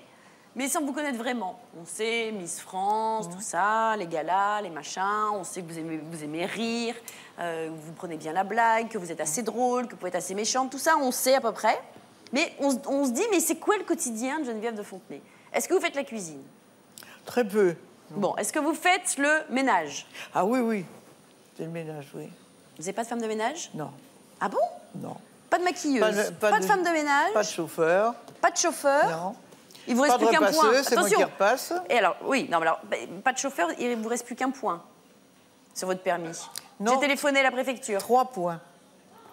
Speaker 3: mais sans vous connaître vraiment. On sait Miss France, tout ça, les galas, les machins, on sait que vous aimez rire, vous prenez bien la blague, que vous êtes assez drôle, que vous pouvez être assez méchante, tout ça, on sait à peu près. Mais on se dit, mais c'est quoi le quotidien de Geneviève de Fontenay? Est-ce que vous faites la cuisine?
Speaker 5: Très peu.
Speaker 3: Bon, est-ce que vous faites le ménage?
Speaker 5: Ah oui, oui. C'est le ménage, oui.
Speaker 3: Vous n'avez pas de femme de ménage?
Speaker 5: Non.
Speaker 3: Ah bon?
Speaker 5: Non.
Speaker 3: Pas de maquilleuse? Pas de femme de ménage?
Speaker 5: Pas de chauffeur.
Speaker 3: Pas de chauffeur?
Speaker 5: Non.
Speaker 3: Il vous reste plus qu'un point.
Speaker 5: C'est moi qui repasse.
Speaker 3: Et alors, oui, non, mais alors, pas de chauffeur, il vous reste plus qu'un point sur votre permis.
Speaker 5: Non.
Speaker 3: J'ai téléphoné à la préfecture.
Speaker 5: 3 points.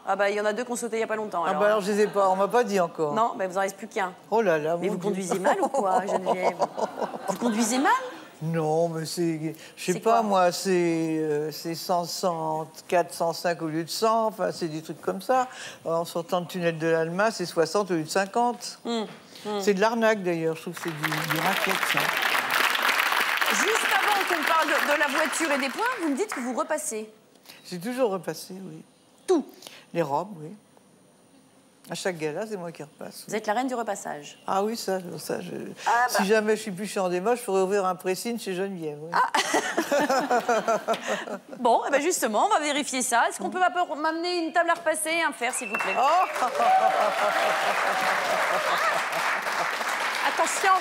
Speaker 3: Ah bah, il y en a 2 qui ont sauté il n'y a pas longtemps.
Speaker 5: Ah bah alors je les ai pas, on m'a pas dit encore.
Speaker 3: Non, mais vous en reste plus qu'un.
Speaker 5: Oh là là,
Speaker 3: mais vous conduisez mal ou quoi, Geneviève? Vous conduisez mal?
Speaker 5: Non, mais c'est... Je sais pas, moi, c'est 104, 105 au lieu de 100. Enfin, c'est des trucs comme ça. En sortant de tunnel de l'Alma, c'est 60 au lieu de 50. C'est de l'arnaque, d'ailleurs. Je trouve que c'est du racket, ça.
Speaker 3: Juste avant qu'on parle de la voiture et des points, vous me dites que vous repassez.
Speaker 5: J'ai toujours repassé, oui.
Speaker 3: Tout?
Speaker 5: Les robes, oui. À chaque gala, c'est moi qui repasse.
Speaker 3: Vous êtes la reine du repassage.
Speaker 5: Ah oui, ça si jamais je suis plus en démo, je ferais ouvrir un pressing chez Geneviève. Oui.
Speaker 3: Ah. Bon, eh ben justement, on va vérifier ça. Est-ce qu'on peut m'amener une table à repasser et un fer, s'il vous plaît?
Speaker 5: Oh.
Speaker 3: Attention.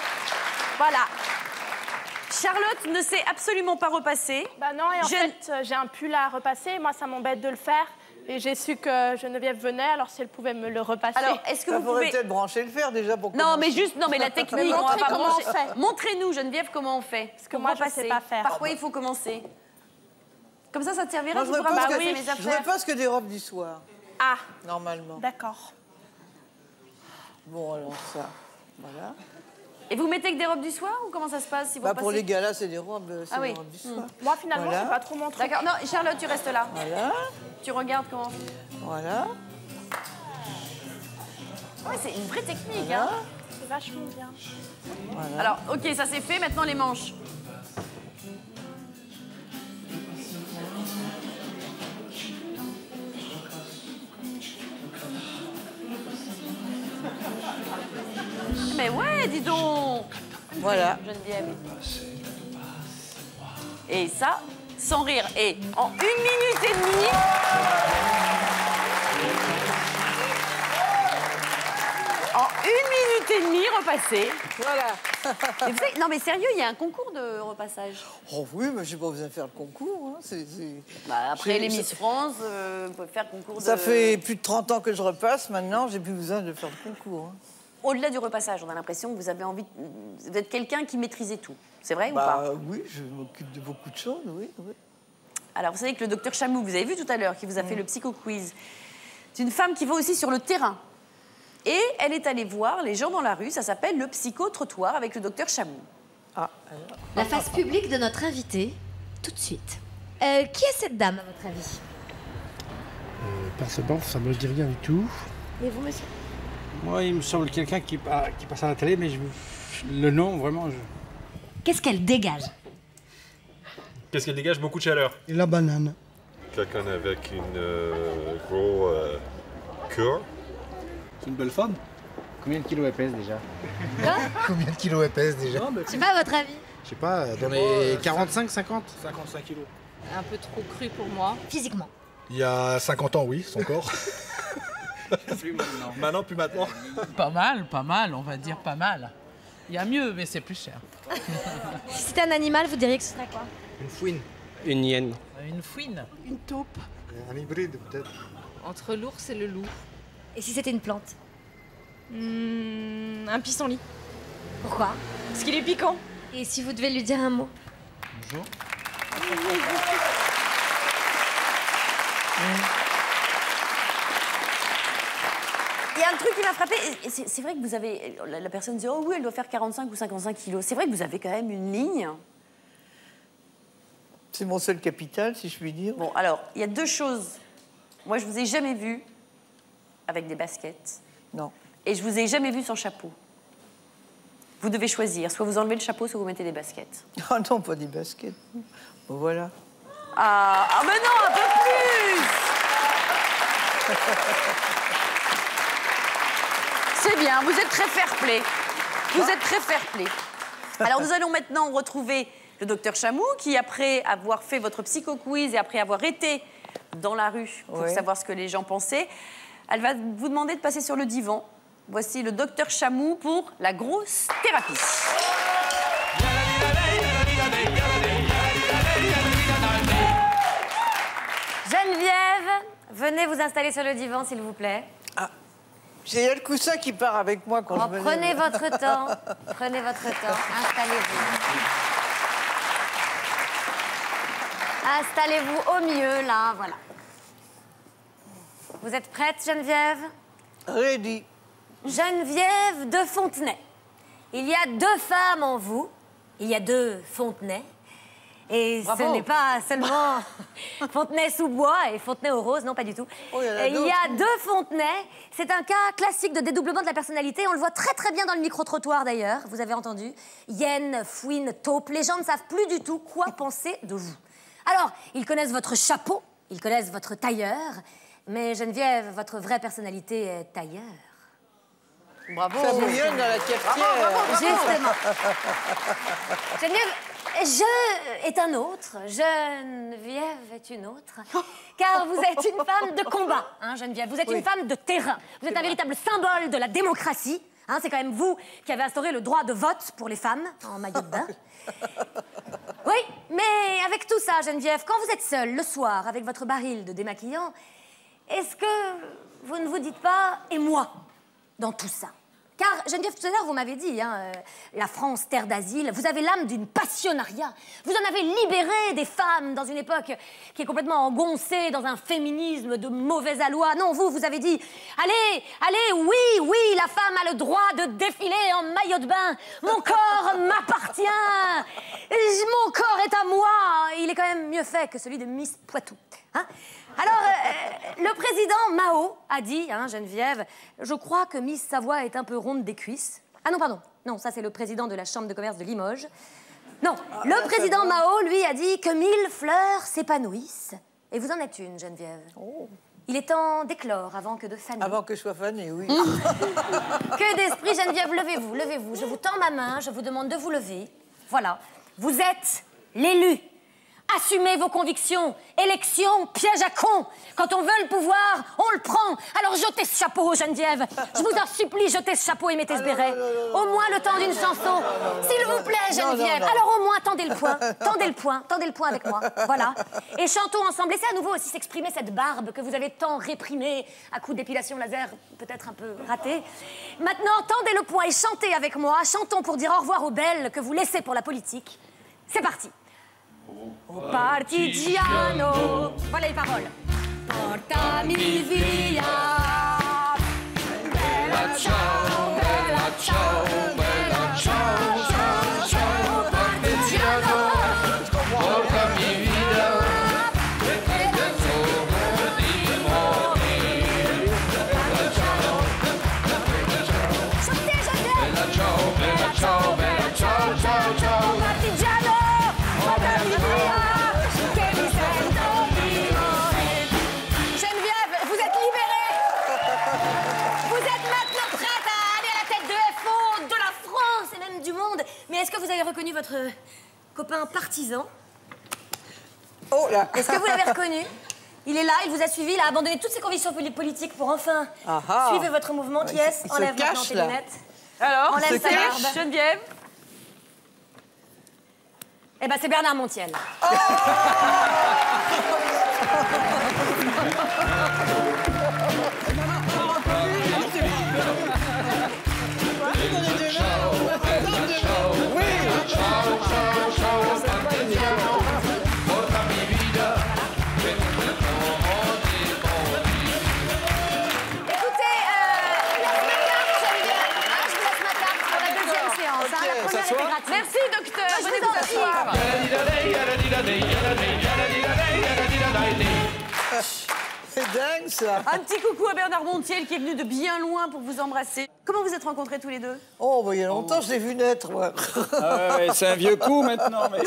Speaker 3: Voilà. Charlotte ne sait absolument pas repasser.
Speaker 2: Bah non, et en fait, j'ai un pull à repasser. Moi, ça m'embête de le faire. Et j'ai su que Geneviève venait, alors si elle pouvait me le repasser.
Speaker 3: Alors, est-ce que vous pouvez
Speaker 5: peut-être brancher le fer déjà pour commencer.
Speaker 3: Non, mais juste, non, mais la technique, on va pas
Speaker 2: comment
Speaker 3: brancher.
Speaker 2: on fait.
Speaker 3: Montrez-nous, Geneviève, comment on fait.
Speaker 2: Parce que moi, je ne sais pas faire.
Speaker 3: Par quoi il faut commencer? Comme ça te servira.
Speaker 5: Moi, je
Speaker 3: pourras passer
Speaker 5: repasse
Speaker 3: mes affaires.
Speaker 5: je repasse que des robes du soir.
Speaker 2: Ah.
Speaker 5: Normalement.
Speaker 2: D'accord.
Speaker 5: Bon, alors ça, voilà.
Speaker 3: Et vous mettez que des robes du soir ou comment ça se passe si vous
Speaker 5: Pour les galas, c'est des robes, des robes du soir.
Speaker 2: Moi, finalement,
Speaker 5: Voilà.
Speaker 2: c'est pas trop mon truc.
Speaker 3: D'accord. Non, Charlotte, tu restes là.
Speaker 5: Voilà.
Speaker 3: Tu regardes comment.
Speaker 5: Voilà.
Speaker 3: Ouais, c'est une vraie technique,
Speaker 5: Voilà.
Speaker 3: hein.
Speaker 2: C'est vachement bien.
Speaker 5: Voilà.
Speaker 3: Alors, ok, ça c'est fait. Maintenant, les manches. Mais ouais, dis donc.
Speaker 5: Voilà.
Speaker 3: Geneviève. Et ça, sans rire. Et en 1 minute et demie... En 1 minute et demie, repassé.
Speaker 5: Voilà.
Speaker 3: Et vous savez, non mais sérieux, il y a un concours de repassage.
Speaker 5: Oh oui, mais je n'ai pas besoin de faire le concours. Hein.
Speaker 3: Bah, après les Miss France, vous pouvez faire concours de...
Speaker 5: Ça fait plus de 30 ans que je repasse. Maintenant, j'ai plus besoin de faire le concours. Hein.
Speaker 3: Au-delà du repassage, on a l'impression que vous avez envie... Vous êtes quelqu'un qui maîtrisait tout. C'est vrai ou pas?
Speaker 5: Oui, je m'occupe de beaucoup de choses, oui.
Speaker 3: Alors, vous savez que le docteur Chamou, vous avez vu tout à l'heure, qui vous a fait le psycho-quiz, c'est une femme qui va aussi sur le terrain. Et elle est allée voir les gens dans la rue, ça s'appelle le psycho-trottoir avec le docteur Chamou.
Speaker 5: Ah, alors...
Speaker 6: La face publique de notre invité, tout de suite. Qui est cette dame, à votre avis?
Speaker 13: Personnellement, ça me dit rien du tout.
Speaker 6: Et vous, monsieur?
Speaker 13: Moi, il me semble quelqu'un qui passe à la télé, mais le nom, vraiment...
Speaker 6: Qu'est-ce qu'elle dégage?
Speaker 14: Qu'est-ce qu'elle dégage? Beaucoup de chaleur.
Speaker 13: Et la banane.
Speaker 14: Quelqu'un avec une gros cœur.
Speaker 13: C'est une belle femme.
Speaker 15: Combien de kilos elle pèse déjà?
Speaker 13: Combien de kilos elle pèse déjà?
Speaker 6: Je sais pas, à votre avis?
Speaker 15: Je sais pas, dans les 45, 50?
Speaker 13: 55 kilos.
Speaker 16: Un peu trop cru pour moi.
Speaker 6: Physiquement?
Speaker 13: Il y a 50 ans, oui, son corps.
Speaker 15: Plus maintenant.
Speaker 13: Maintenant, plus maintenant.
Speaker 16: Pas mal, on va dire pas mal. Il y a mieux, mais c'est plus cher.
Speaker 6: Si c'était un animal, vous diriez que ce serait quoi?
Speaker 15: Une fouine.
Speaker 17: Une hyène.
Speaker 16: Une fouine.
Speaker 18: Une taupe.
Speaker 13: Un hybride, peut-être.
Speaker 18: Entre l'ours et le loup.
Speaker 6: Et si c'était une plante?
Speaker 18: Un pissenlit.
Speaker 6: Pourquoi?
Speaker 18: Parce qu'il est piquant.
Speaker 6: Et si vous devez lui dire un mot?
Speaker 16: Bonjour.
Speaker 3: Il y a un truc qui m'a frappé, c'est vrai que vous avez... La personne dit, oh oui, elle doit faire 45 ou 55 kilos. C'est vrai que vous avez quand même une ligne.
Speaker 5: C'est mon seul capital, si je puis dire.
Speaker 3: Bon, alors, il y a deux choses. Moi, je vous ai jamais vu avec des baskets.
Speaker 5: Non.
Speaker 3: Et je vous ai jamais vu sans chapeau. Vous devez choisir. Soit vous enlevez le chapeau, soit vous mettez des baskets.
Speaker 5: Oh non, pas des baskets. Bon, voilà.
Speaker 3: Ah, mais non, un peu plus. C'est bien, vous êtes très fair-play. Vous êtes très fair-play. Alors, nous allons maintenant retrouver le docteur Chamou, qui, après avoir fait votre psycho-quiz et après avoir été dans la rue pour savoir ce que les gens pensaient, elle va vous demander de passer sur le divan. Voici le docteur Chamou pour la grosse thérapie.
Speaker 6: Geneviève, venez vous installer sur le divan, s'il vous plaît.
Speaker 5: Ah, j'ai le coussin qui part avec moi quand je me lève.
Speaker 6: Prenez votre temps. Prenez votre temps. Installez-vous. Installez-vous au mieux, là, voilà. Vous êtes prête, Geneviève?
Speaker 5: Ready.
Speaker 6: Geneviève de Fontenay. Il y a deux femmes en vous. Il y a deux Fontenay. Et
Speaker 3: Bravo.
Speaker 6: ce n'est pas seulement Fontenay-sous-Bois et Fontenay-aux-Roses, non, pas du tout.
Speaker 5: Oh, il
Speaker 6: y a deux Fontenay. C'est un cas classique de dédoublement de la personnalité. On le voit très très bien dans le micro-trottoir d'ailleurs, vous avez entendu. Hyène, fouine, taupe, les gens ne savent plus du tout quoi penser de vous. Alors, ils connaissent votre chapeau, ils connaissent votre tailleur, mais Geneviève, votre vraie personnalité est tailleur.
Speaker 3: Bravo.
Speaker 5: Ça bouillonne dans la cafetière.
Speaker 6: Justement. Geneviève, je est un autre, Geneviève est une autre, car vous êtes une femme de combat, hein, Geneviève. Vous êtes une femme de terrain. Vous êtes un véritable symbole de la démocratie. Hein, c'est quand même vous qui avez instauré le droit de vote pour les femmes en maillot de bain. Oui, mais avec tout ça, Geneviève, quand vous êtes seule le soir avec votre baril de démaquillant, est-ce que vous ne vous dites pas « et moi » dans tout ça? Car, Geneviève, tout à l'heure, vous m'avez dit, hein, la France, terre d'asile, vous avez l'âme d'une passionnariat. Vous en avez libéré des femmes dans une époque qui est complètement engoncée dans un féminisme de mauvais aloi. Non, vous avez dit, allez, allez, oui, la femme a le droit de défiler en maillot de bain. Mon corps m'appartient. Mon corps est à moi. Il est quand même mieux fait que celui de Miss Poitou. Hein? Alors, le président Mao a dit, hein, Geneviève, je crois que Miss Savoie est un peu ronde des cuisses. Ah non, pardon. Non, ça c'est le président de la Chambre de commerce de Limoges. Non, le président Mao, lui, a dit que 1000 fleurs s'épanouissent. Et vous en êtes une, Geneviève.
Speaker 5: Oh.
Speaker 6: Il est temps d'éclore avant que de faner.
Speaker 5: Avant que je sois fanée, oui.
Speaker 6: Que d'esprit, Geneviève, levez-vous, levez-vous. Je vous tends ma main, je vous demande de vous lever. Voilà. Vous êtes l'élu. Assumez vos convictions. Élection, piège à con. Quand on veut le pouvoir, on le prend. Alors jetez ce chapeau, Geneviève. Je vous en supplie, jetez ce chapeau et mettez ce béret. Au moins le temps d'une chanson. S'il vous plaît, Geneviève. Alors au moins, tendez le poing. Tendez le poing avec moi. Voilà. Et chantons ensemble. Laissez à nouveau aussi s'exprimer cette barbe que vous avez tant réprimée à coups d'épilation laser, peut-être un peu ratée. Maintenant, tendez le poing et chantez avec moi. Chantons pour dire au revoir aux belles que vous laissez pour la politique. C'est parti. O partigiano, voilà les paroles. Portami via. Bella ciao, bella ciao, bella ciao, ciao, ciao, partigiano. Portami via. Bella ciao, bella ciao, bella ciao, ciao, ciao, partigiano. Geneviève, vous êtes libérée. Vous êtes maintenant prête à aller à la tête de FO, de la France et même du monde. Mais est-ce que vous avez reconnu votre copain partisan?
Speaker 5: Oh là.
Speaker 6: Est-ce que vous l'avez reconnu? Il est là, il vous a suivi, il a abandonné toutes ses convictions politiques pour enfin suivre votre mouvement. Qui est-ce? Enlève maintenant tes lunettes.
Speaker 3: Alors,
Speaker 6: enlève sa barbe.
Speaker 3: Geneviève?
Speaker 6: Eh ben, c'est Bernard Montiel.
Speaker 3: Merci, docteur. Venez vous asseoir.
Speaker 5: C'est dingue, ça.
Speaker 3: Un petit coucou à Bernard Montiel qui est venu de bien loin pour vous embrasser. Comment vous êtes rencontrés tous les deux?
Speaker 5: Oh, bah, il y a longtemps, je l'ai vu naître, moi.
Speaker 17: Ah ouais, c'est un vieux coup maintenant, mais...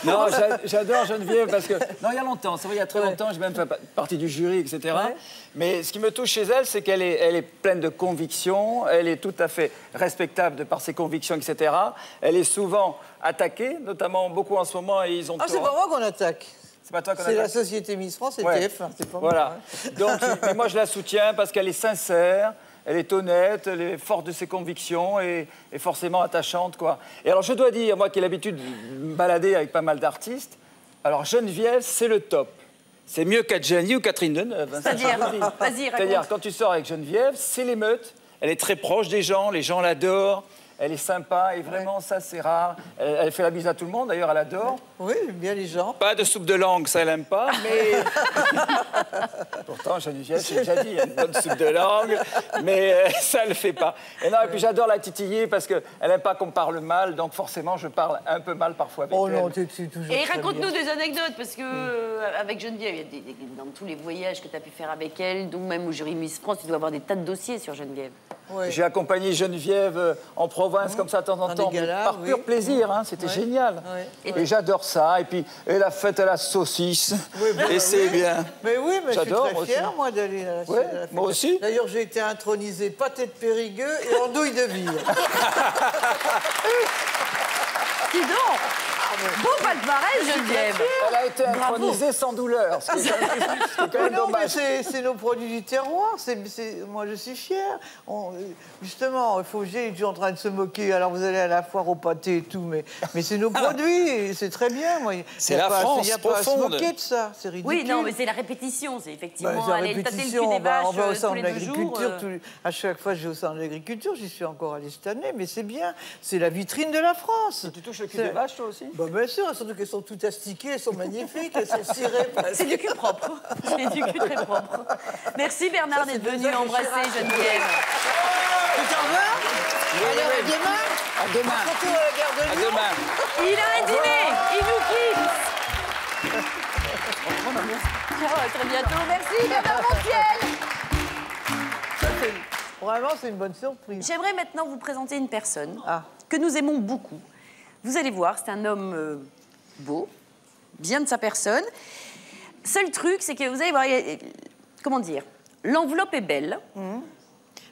Speaker 17: Non, j'adore Geneviève parce que... Non, il y a longtemps, c'est vrai, il y a très longtemps, j'ai même fait partie du jury, etc. Ouais. Mais ce qui me touche chez elle, c'est qu'elle est pleine de convictions, elle est tout à fait respectable de par ses convictions, etc. Elle est souvent attaquée, notamment beaucoup en ce moment, et ils ont...
Speaker 5: Ah, c'est pas moi qu'on attaque.
Speaker 17: C'est pas toi qu'on
Speaker 5: C'est
Speaker 17: attaque.
Speaker 5: la Société Miss France et
Speaker 17: Ouais.
Speaker 5: TF1, c'est pas
Speaker 17: Voilà.
Speaker 5: moi.
Speaker 17: Donc, mais moi, je la soutiens parce qu'elle est sincère, elle est honnête, elle est forte de ses convictions et forcément attachante, quoi. Et alors, je dois dire, moi qui ai l'habitude de me balader avec pas mal d'artistes, alors Geneviève, c'est le top. C'est mieux qu'Adjani ou Catherine Deneuve. Hein,
Speaker 3: C'est-à-dire, vas-y, raconte.
Speaker 17: C'est-à-dire, quand tu sors avec Geneviève, c'est l'émeute. Elle est très proche des gens l'adorent. Elle est sympa et vraiment, ça, c'est rare. Elle fait la bise à tout le monde, d'ailleurs, elle adore.
Speaker 5: Oui, j'aime bien les gens.
Speaker 17: Pas de soupe de langue, ça, elle aime pas, mais... Pourtant, Geneviève, j'ai déjà dit, il y a une bonne soupe de langue, mais ça, elle le fait pas. Et non, et puis j'adore la titiller parce qu'elle n'aime pas qu'on me parle mal, donc forcément, je parle un peu mal parfois avec elle.
Speaker 5: Oh non, tu toujours
Speaker 3: Et
Speaker 5: très
Speaker 3: raconte-nous
Speaker 5: bien.
Speaker 3: des anecdotes, parce que avec Geneviève, il y a dans tous les voyages que tu as pu faire avec elle, donc même au jury Miss France, tu dois avoir des tas de dossiers sur Geneviève.
Speaker 5: Ouais.
Speaker 17: J'ai accompagné Geneviève en province, comme ça, de temps en temps,
Speaker 5: galas,
Speaker 17: par pur plaisir, hein, c'était génial. Et j'adore ça. Et puis, et la fête à la saucisse, et c'est bien.
Speaker 5: Mais oui, mais je suis
Speaker 17: J'adore
Speaker 5: très fière, moi, d'aller à la
Speaker 17: Ouais,
Speaker 5: à la fête.
Speaker 17: moi aussi.
Speaker 5: D'ailleurs, j'ai été intronisée pâté de Périgueux et andouille de ville.
Speaker 3: Dis donc, beau palmarès, Geneviève.
Speaker 17: Elle a été intronisée sans douleur, ce qui est quand même
Speaker 5: Non,
Speaker 17: dommage.
Speaker 5: mais c'est nos produits du terroir. Moi, je suis fière. Justement, il faut que j'aille en train de se moquer. Alors, vous allez à la foire au pâté et tout, mais c'est nos produits. Et c'est très bien. Moi.
Speaker 17: C'est la France
Speaker 5: Il n'y a pas à se
Speaker 17: profonde.
Speaker 5: moquer de ça. C'est ridicule.
Speaker 3: Oui, non, mais c'est la répétition, c'est effectivement
Speaker 5: c'est la
Speaker 3: aller tâter le cul
Speaker 5: répétition.
Speaker 3: des vaches
Speaker 5: On va au
Speaker 3: tous
Speaker 5: centre
Speaker 3: les
Speaker 5: de
Speaker 3: 2 jours.
Speaker 5: l'agriculture. À chaque fois, je vais au centre de l'agriculture. J'y suis encore allée cette année, mais c'est bien. C'est la vitrine de la France.
Speaker 17: Tu touches le cul des vaches, toi aussi?
Speaker 5: Bah, bien sûr, surtout qu'elles sont toutes astiquées, elles sont magnifiques, elles sont cirées.
Speaker 3: C'est du cul propre. C'est du cul très propre. Merci Bernard d'être venu embrasser Geneviève.
Speaker 5: Tu t'en vas? Alors, à demain?
Speaker 17: À demain.
Speaker 5: Surtout à la gare de
Speaker 17: À
Speaker 5: Lyon.
Speaker 17: demain.
Speaker 3: Il a un dîner. Il nous quitte. À très bientôt. Merci Bernard Montiel.
Speaker 5: Vraiment, c'est une bonne surprise.
Speaker 3: J'aimerais maintenant vous présenter une personne que nous aimons beaucoup. Vous allez voir, c'est un homme beau, bien de sa personne. Seul truc, c'est que vous allez voir, comment dire, l'enveloppe est belle.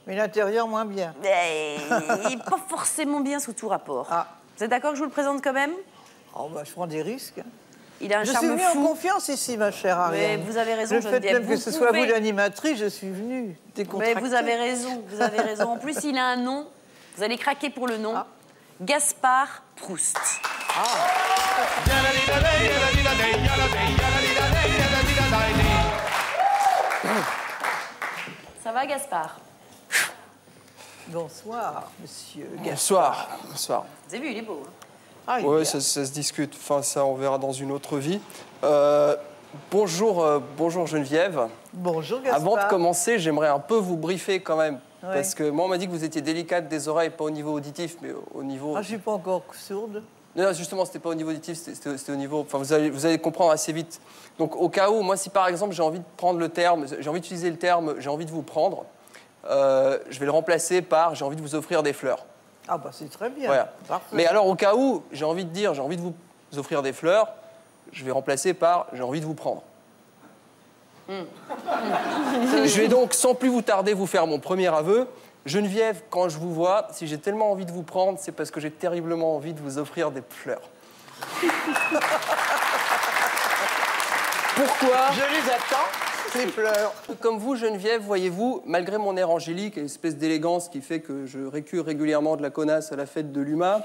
Speaker 5: Mais l'intérieur, moins bien.
Speaker 3: Mais il n'est pas forcément bien sous tout rapport. Vous êtes d'accord que je vous le présente quand même?
Speaker 5: Oh, bah, je prends des risques.
Speaker 3: Il a un
Speaker 5: je
Speaker 3: charme
Speaker 5: suis venue
Speaker 3: fou.
Speaker 5: en confiance ici, ma chère Ariane.
Speaker 3: Mais vous avez raison,
Speaker 5: Le fait
Speaker 3: Geneviève.
Speaker 5: même que ce soit vous l'animatrice, je suis venue décontractée.
Speaker 3: Mais vous avez raison, vous avez raison. En plus, il a un nom. Vous allez craquer pour le nom. Gaspard Proust. Ça va, Gaspard?
Speaker 5: Bonsoir, monsieur Gaspard.
Speaker 19: Bonsoir. Bonsoir.
Speaker 3: Vous avez vu, il est beau. Hein?
Speaker 19: Oui, ça se discute. Enfin, ça, on verra dans une autre vie. Bonjour Geneviève.
Speaker 5: Bonjour Gaspard.
Speaker 19: Avant de commencer, j'aimerais un peu vous briefer quand même.
Speaker 5: Ouais.
Speaker 19: Parce que moi, on m'a dit que vous étiez délicate des oreilles, pas au niveau auditif, mais au niveau...
Speaker 5: Ah, je suis pas encore sourde.
Speaker 19: Non, justement, c'était pas au niveau auditif, c'était au niveau... Enfin, vous allez comprendre assez vite. Donc, au cas où, moi, si par exemple, j'ai envie de prendre le terme, j'ai envie d'utiliser le terme « j'ai envie de vous prendre », je vais le remplacer par « j'ai envie de vous offrir des fleurs ».
Speaker 5: Ah bah c'est très bien.
Speaker 19: Voilà. Mais alors, au cas où, j'ai envie de dire « j'ai envie de vous offrir des fleurs », je vais remplacer par « j'ai envie de vous prendre ». Je vais donc, sans plus vous tarder, vous faire mon premier aveu. Geneviève, quand je vous vois, si j'ai tellement envie de vous prendre, c'est parce que j'ai terriblement envie de vous offrir des fleurs. Pourquoi?
Speaker 5: Je les attends, les fleurs.
Speaker 19: Comme vous, Geneviève, voyez-vous, malgré mon air angélique et une espèce d'élégance qui fait que je récure régulièrement de la connasse à la fête de l'UMA,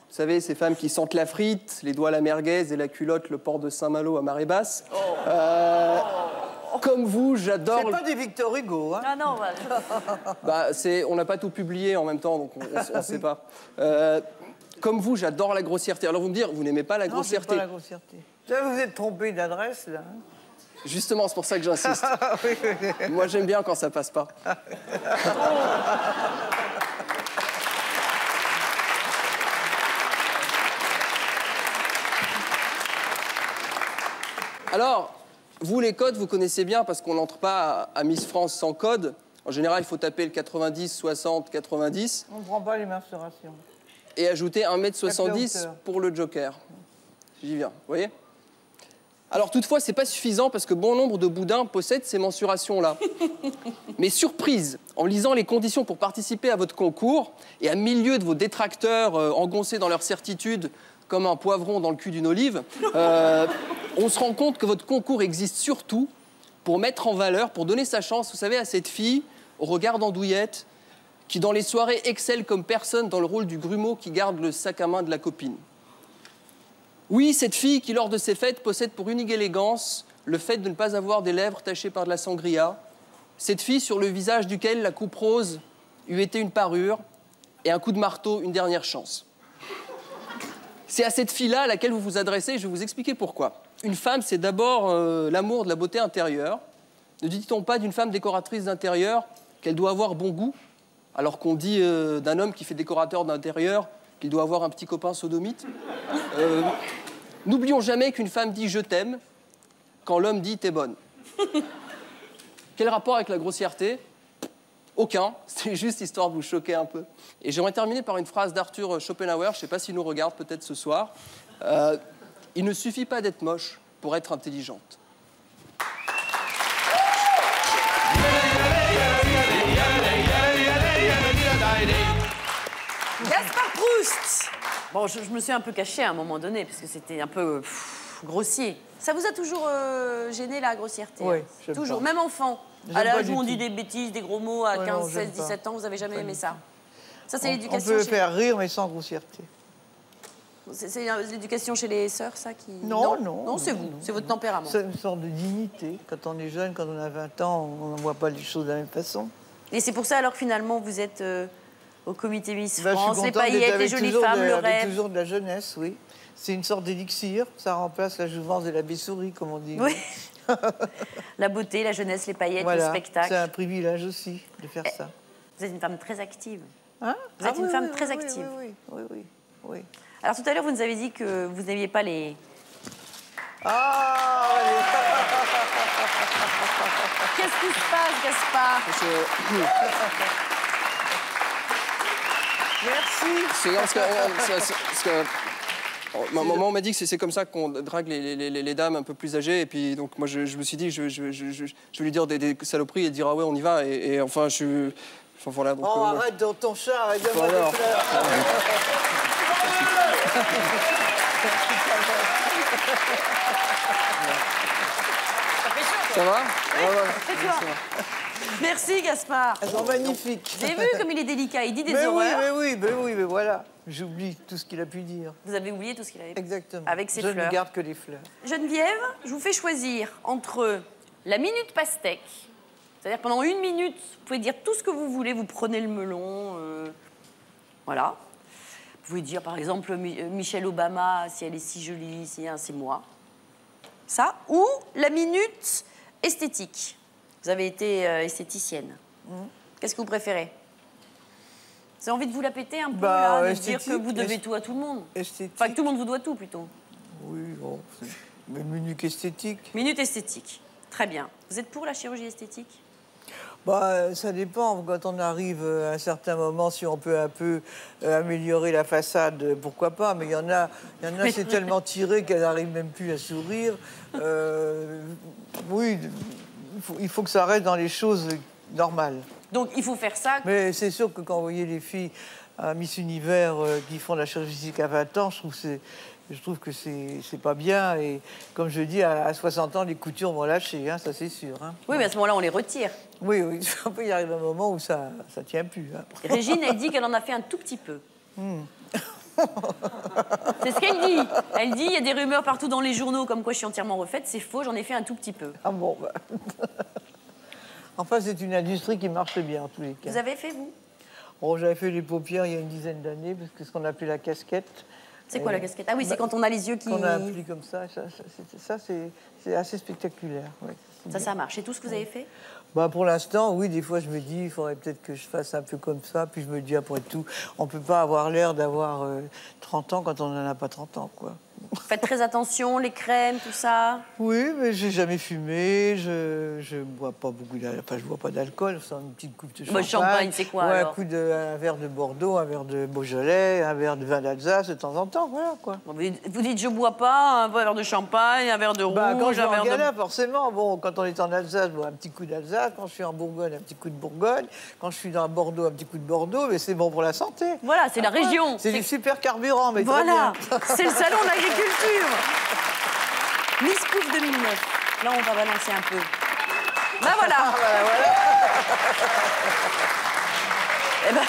Speaker 19: vous savez, ces femmes qui sentent la frite, les doigts à la merguez et la culotte, le port de Saint-Malo à marée basse. Comme vous, j'adore...
Speaker 5: C'est pas des Victor Hugo, hein?
Speaker 3: Ah non, voilà.
Speaker 19: Bah, on n'a pas tout publié en même temps, donc on ne sait pas. Comme vous, j'adore la grossièreté. Alors vous me dire, vous n'aimez pas la grossièreté?
Speaker 5: Non, pas la grossièreté. Là, vous êtes trompé d'adresse, là. Hein?
Speaker 19: Justement, c'est pour ça que j'insiste.
Speaker 5: Oui.
Speaker 19: Moi, j'aime bien quand ça passe pas. Alors, vous, les codes, vous connaissez bien parce qu'on n'entre pas à Miss France sans code. En général, il faut taper le 90, 60, 90.
Speaker 5: On ne prend pas les mensurations.
Speaker 19: Et ajouter 1m70
Speaker 5: hauteur.
Speaker 19: pour le joker. J'y viens, vous voyez? Alors, toutefois, c'est pas suffisant parce que bon nombre de boudins possèdent ces mensurations-là. Mais surprise, en lisant les conditions pour participer à votre concours et à milieu de vos détracteurs engoncés dans leur certitude comme un poivron dans le cul d'une olive, on se rend compte que votre concours existe surtout pour mettre en valeur, pour donner sa chance, vous savez, à cette fille au regard d'andouillette qui, dans les soirées, excelle comme personne dans le rôle du grumeau qui garde le sac à main de la copine. Oui, cette fille qui, lors de ses fêtes, possède pour unique élégance le fait de ne pas avoir des lèvres tachées par de la sangria. Cette fille sur le visage duquel la coupe rose eût été une parure et un coup de marteau une dernière chance. C'est à cette fille-là à laquelle vous vous adressez et je vais vous expliquer pourquoi. Une femme, c'est d'abord l'amour de la beauté intérieure. Ne dit-on pas d'une femme décoratrice d'intérieur qu'elle doit avoir bon goût, alors qu'on dit d'un homme qui fait décorateur d'intérieur qu'il doit avoir un petit copain sodomite? N'oublions jamais qu'une femme dit « je t'aime » quand l'homme dit « t'es bonne ». Quel rapport avec la grossièreté? Aucun, c'est juste histoire de vous choquer un peu. Et j'aimerais terminer par une phrase d'Arthur Schopenhauer, je ne sais pas s'il nous regarde peut-être ce soir. Il ne suffit pas d'être moche pour être intelligente.
Speaker 3: Gaspard Proust. Bon, je me suis un peu cachée à un moment donné, parce que c'était un peu grossier. Ça vous a toujours gêné, la grossièreté?
Speaker 5: Oui,
Speaker 3: hein? Toujours, même enfant. À l'âge où on dit des bêtises, des gros mots, à 15,
Speaker 5: non,
Speaker 3: 16, 17 ans, vous n'avez jamais aimé ça? Ça, c'est
Speaker 5: On
Speaker 3: l'éducation
Speaker 5: peut
Speaker 3: chez...
Speaker 5: faire rire, mais sans grossièreté.
Speaker 3: C'est l'éducation chez les sœurs, ça qui...
Speaker 5: Non, non.
Speaker 3: Non, c'est vous, c'est votre tempérament.
Speaker 5: C'est une sorte de dignité. Quand on est jeune, quand on a 20 ans, on ne voit pas les choses de la même façon.
Speaker 3: Et c'est pour ça, alors, que finalement, vous êtes au comité Miss
Speaker 5: Ben,
Speaker 3: France,
Speaker 5: je suis
Speaker 3: les
Speaker 5: contente d'être
Speaker 3: paillettes, les
Speaker 5: avec
Speaker 3: jolies
Speaker 5: toujours
Speaker 3: femmes, le
Speaker 5: avec
Speaker 3: rêve.
Speaker 5: toujours de la jeunesse, oui. C'est une sorte d'élixir. Ça remplace la jouvence et la baisserie, comme on dit.
Speaker 3: Oui. La beauté, la jeunesse, les paillettes,
Speaker 5: Voilà.
Speaker 3: le spectacle.
Speaker 5: C'est un privilège aussi de faire ça.
Speaker 3: Vous êtes une femme très active.
Speaker 5: Hein?
Speaker 3: Vous êtes une
Speaker 5: oui,
Speaker 3: femme
Speaker 5: oui,
Speaker 3: très
Speaker 5: oui,
Speaker 3: active.
Speaker 5: Oui.
Speaker 3: Alors tout à l'heure, vous nous avez dit que vous n'aimiez pas les...
Speaker 5: Ah,
Speaker 3: Qu'est-ce qui se passe, Gaspard?
Speaker 5: Merci.
Speaker 19: Maman m'a dit que c'est comme ça qu'on drague les dames un peu plus âgées. Et puis, donc, moi, je me suis dit, je vais lui dire des saloperies et dire, ah ouais, on y va. Et enfin, je suis... Enfin, voilà, donc,
Speaker 5: Oh, arrête dans ton char et donne-moi des
Speaker 19: voilà.
Speaker 5: fleurs.
Speaker 19: Ça va?
Speaker 3: Merci, Gaspard.
Speaker 5: Elles sont magnifiques.
Speaker 3: Vous avez vu comme il est délicat? Il dit des
Speaker 5: mais
Speaker 3: horreurs.
Speaker 5: Oui, mais voilà. J'oublie tout ce qu'il a pu dire.
Speaker 3: Vous avez oublié tout ce qu'il avait dit.
Speaker 5: Exactement.
Speaker 3: Avec ses
Speaker 5: Je
Speaker 3: fleurs.
Speaker 5: ne garde que les fleurs.
Speaker 3: Geneviève, je vous fais choisir entre la minute pastèque, c'est-à-dire pendant 1 minute, vous pouvez dire tout ce que vous voulez, vous prenez le melon, voilà. Vous pouvez dire par exemple Michelle Obama, si elle est si jolie, si hein, c'est moi. Ça, ou la minute esthétique. Vous avez été esthéticienne. Qu'est-ce que vous préférez? Vous avez envie de vous la péter un peu, là, de dire que vous devez tout à tout le monde?
Speaker 5: Esthétique.
Speaker 3: Enfin, que tout le monde vous doit tout, plutôt.
Speaker 5: Oui, bon, mais minute esthétique.
Speaker 3: Minute esthétique. Très bien. Vous êtes pour la chirurgie esthétique?
Speaker 5: Bah, ça dépend. Quand on arrive à un certain moment, si on peut un peu améliorer la façade, pourquoi pas. Mais il y en a c'est tellement tiré qu'elles n'arrivent même plus à sourire. Oui, il faut que ça reste dans les choses normal.
Speaker 3: Donc il faut faire ça.
Speaker 5: Mais c'est sûr que quand vous voyez les filles à Miss Univers qui font de la chirurgie physique à 20 ans, je trouve que c'est pas bien. Et comme je dis, à 60 ans, les coutures vont lâcher, hein, ça c'est sûr. Hein.
Speaker 3: Oui, mais à ce moment-là, on les retire.
Speaker 5: Oui, il arrive un moment où ça tient plus. Hein.
Speaker 3: Régine, elle dit qu'elle en a fait un tout petit peu. C'est ce qu'elle dit. Elle dit, il y a des rumeurs partout dans les journaux comme quoi je suis entièrement refaite. C'est faux, j'en ai fait un tout petit peu.
Speaker 5: Ah bon, bah. Enfin, c'est une industrie qui marche bien en tous les cas.
Speaker 3: Vous avez fait, vous?
Speaker 5: Bon, j'avais fait les paupières il y a une dizaine d'années, parce que ce qu'on appelait la casquette.
Speaker 3: C'est quoi la casquette? Ah oui, c'est quand on a les yeux qui...
Speaker 5: On a un pli comme ça. Ça c'est assez spectaculaire. Ouais,
Speaker 3: ça marche. C'est tout ce que vous avez fait?
Speaker 5: Bah pour l'instant, oui, des fois je me dis, il faudrait peut-être que je fasse un peu comme ça, puis je me dis, après tout, on ne peut pas avoir l'air d'avoir 30 ans quand on n'en a pas 30 ans, quoi.
Speaker 3: Faites très attention, les crèmes, tout ça.
Speaker 5: Oui, mais j'ai jamais fumé, je bois pas beaucoup d'alcool, enfin je bois pas d'alcool, c'est une petite coupe de champagne.
Speaker 3: Champagne, c'est quoi alors?
Speaker 5: Un verre de Bordeaux, un verre de Beaujolais, un verre de vin d'Alsace de temps en temps, voilà quoi.
Speaker 3: Vous dites je bois pas, un verre de champagne, un verre de rouge,
Speaker 5: quand je vais
Speaker 3: un verre
Speaker 5: en Gala, forcément, bon, quand on est en Alsace, je bois un petit coup d'Alsace, quand je suis en Bourgogne, un petit coup de Bourgogne, quand je suis dans Bordeaux, un petit coup de Bordeaux, mais c'est bon pour la santé.
Speaker 3: Voilà, c'est la région.
Speaker 5: C'est du super carburant, mais
Speaker 3: voilà,
Speaker 5: très bien.
Speaker 3: c'est le salon de l'agriculture. Miss Pouf 2009. Là, on va balancer un peu. Ben voilà. Eh ben,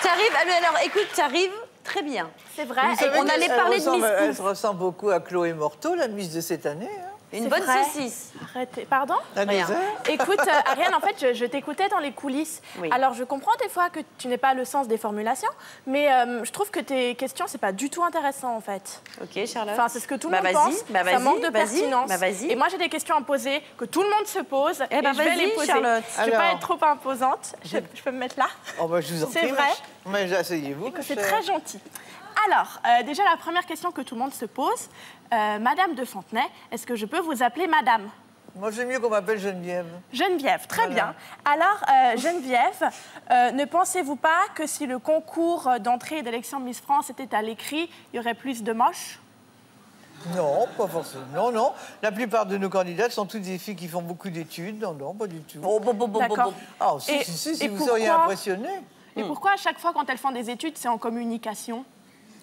Speaker 3: t'arrives. Alors, écoute, t'arrives très bien.
Speaker 2: C'est vrai.
Speaker 3: On allait parler de Miss Pouf.
Speaker 5: Elle ressemble beaucoup à Chloé Morteau, la Miss de cette année. Hein.
Speaker 3: Une bonne saucisse.
Speaker 2: Arrêtez. Pardon?
Speaker 3: Rien.
Speaker 2: Écoute, Ariane, en fait, je t'écoutais dans les coulisses.
Speaker 3: Oui.
Speaker 2: Alors, je comprends des fois que tu n'aies pas le sens des formulations, mais je trouve que tes questions, c'est pas du tout intéressant, en fait.
Speaker 3: Ok, Charlotte.
Speaker 2: Enfin, c'est ce que tout le monde pense. Ça manque de pertinence.
Speaker 3: Vas-y.
Speaker 2: Et moi, j'ai des questions à poser que tout le monde se pose.
Speaker 3: Eh ben,
Speaker 2: et je vais les poser.
Speaker 3: Charlotte.
Speaker 2: Je vais pas être trop imposante. Je peux me mettre là?
Speaker 5: Oh, bah, je vous en prie.
Speaker 2: C'est vrai.
Speaker 5: Mais asseyez-vous.
Speaker 2: C'est très gentil. Alors, déjà, la première question que tout le monde se pose, Madame de Fontenay, est-ce que je peux vous appeler Madame?
Speaker 5: Moi, j'aime mieux qu'on m'appelle Geneviève.
Speaker 2: Geneviève, très bien. Alors, Geneviève, ne pensez-vous pas que si le concours d'entrée et d'élection de Miss France était à l'écrit, il y aurait plus de moches?
Speaker 5: Non, pas forcément. Non. La plupart de nos candidates sont toutes des filles qui font beaucoup d'études. Non, pas du tout.
Speaker 2: D'accord.
Speaker 5: Ah, si, vous seriez impressionné.
Speaker 2: Et pourquoi à chaque fois, quand elles font des études, c'est en communication?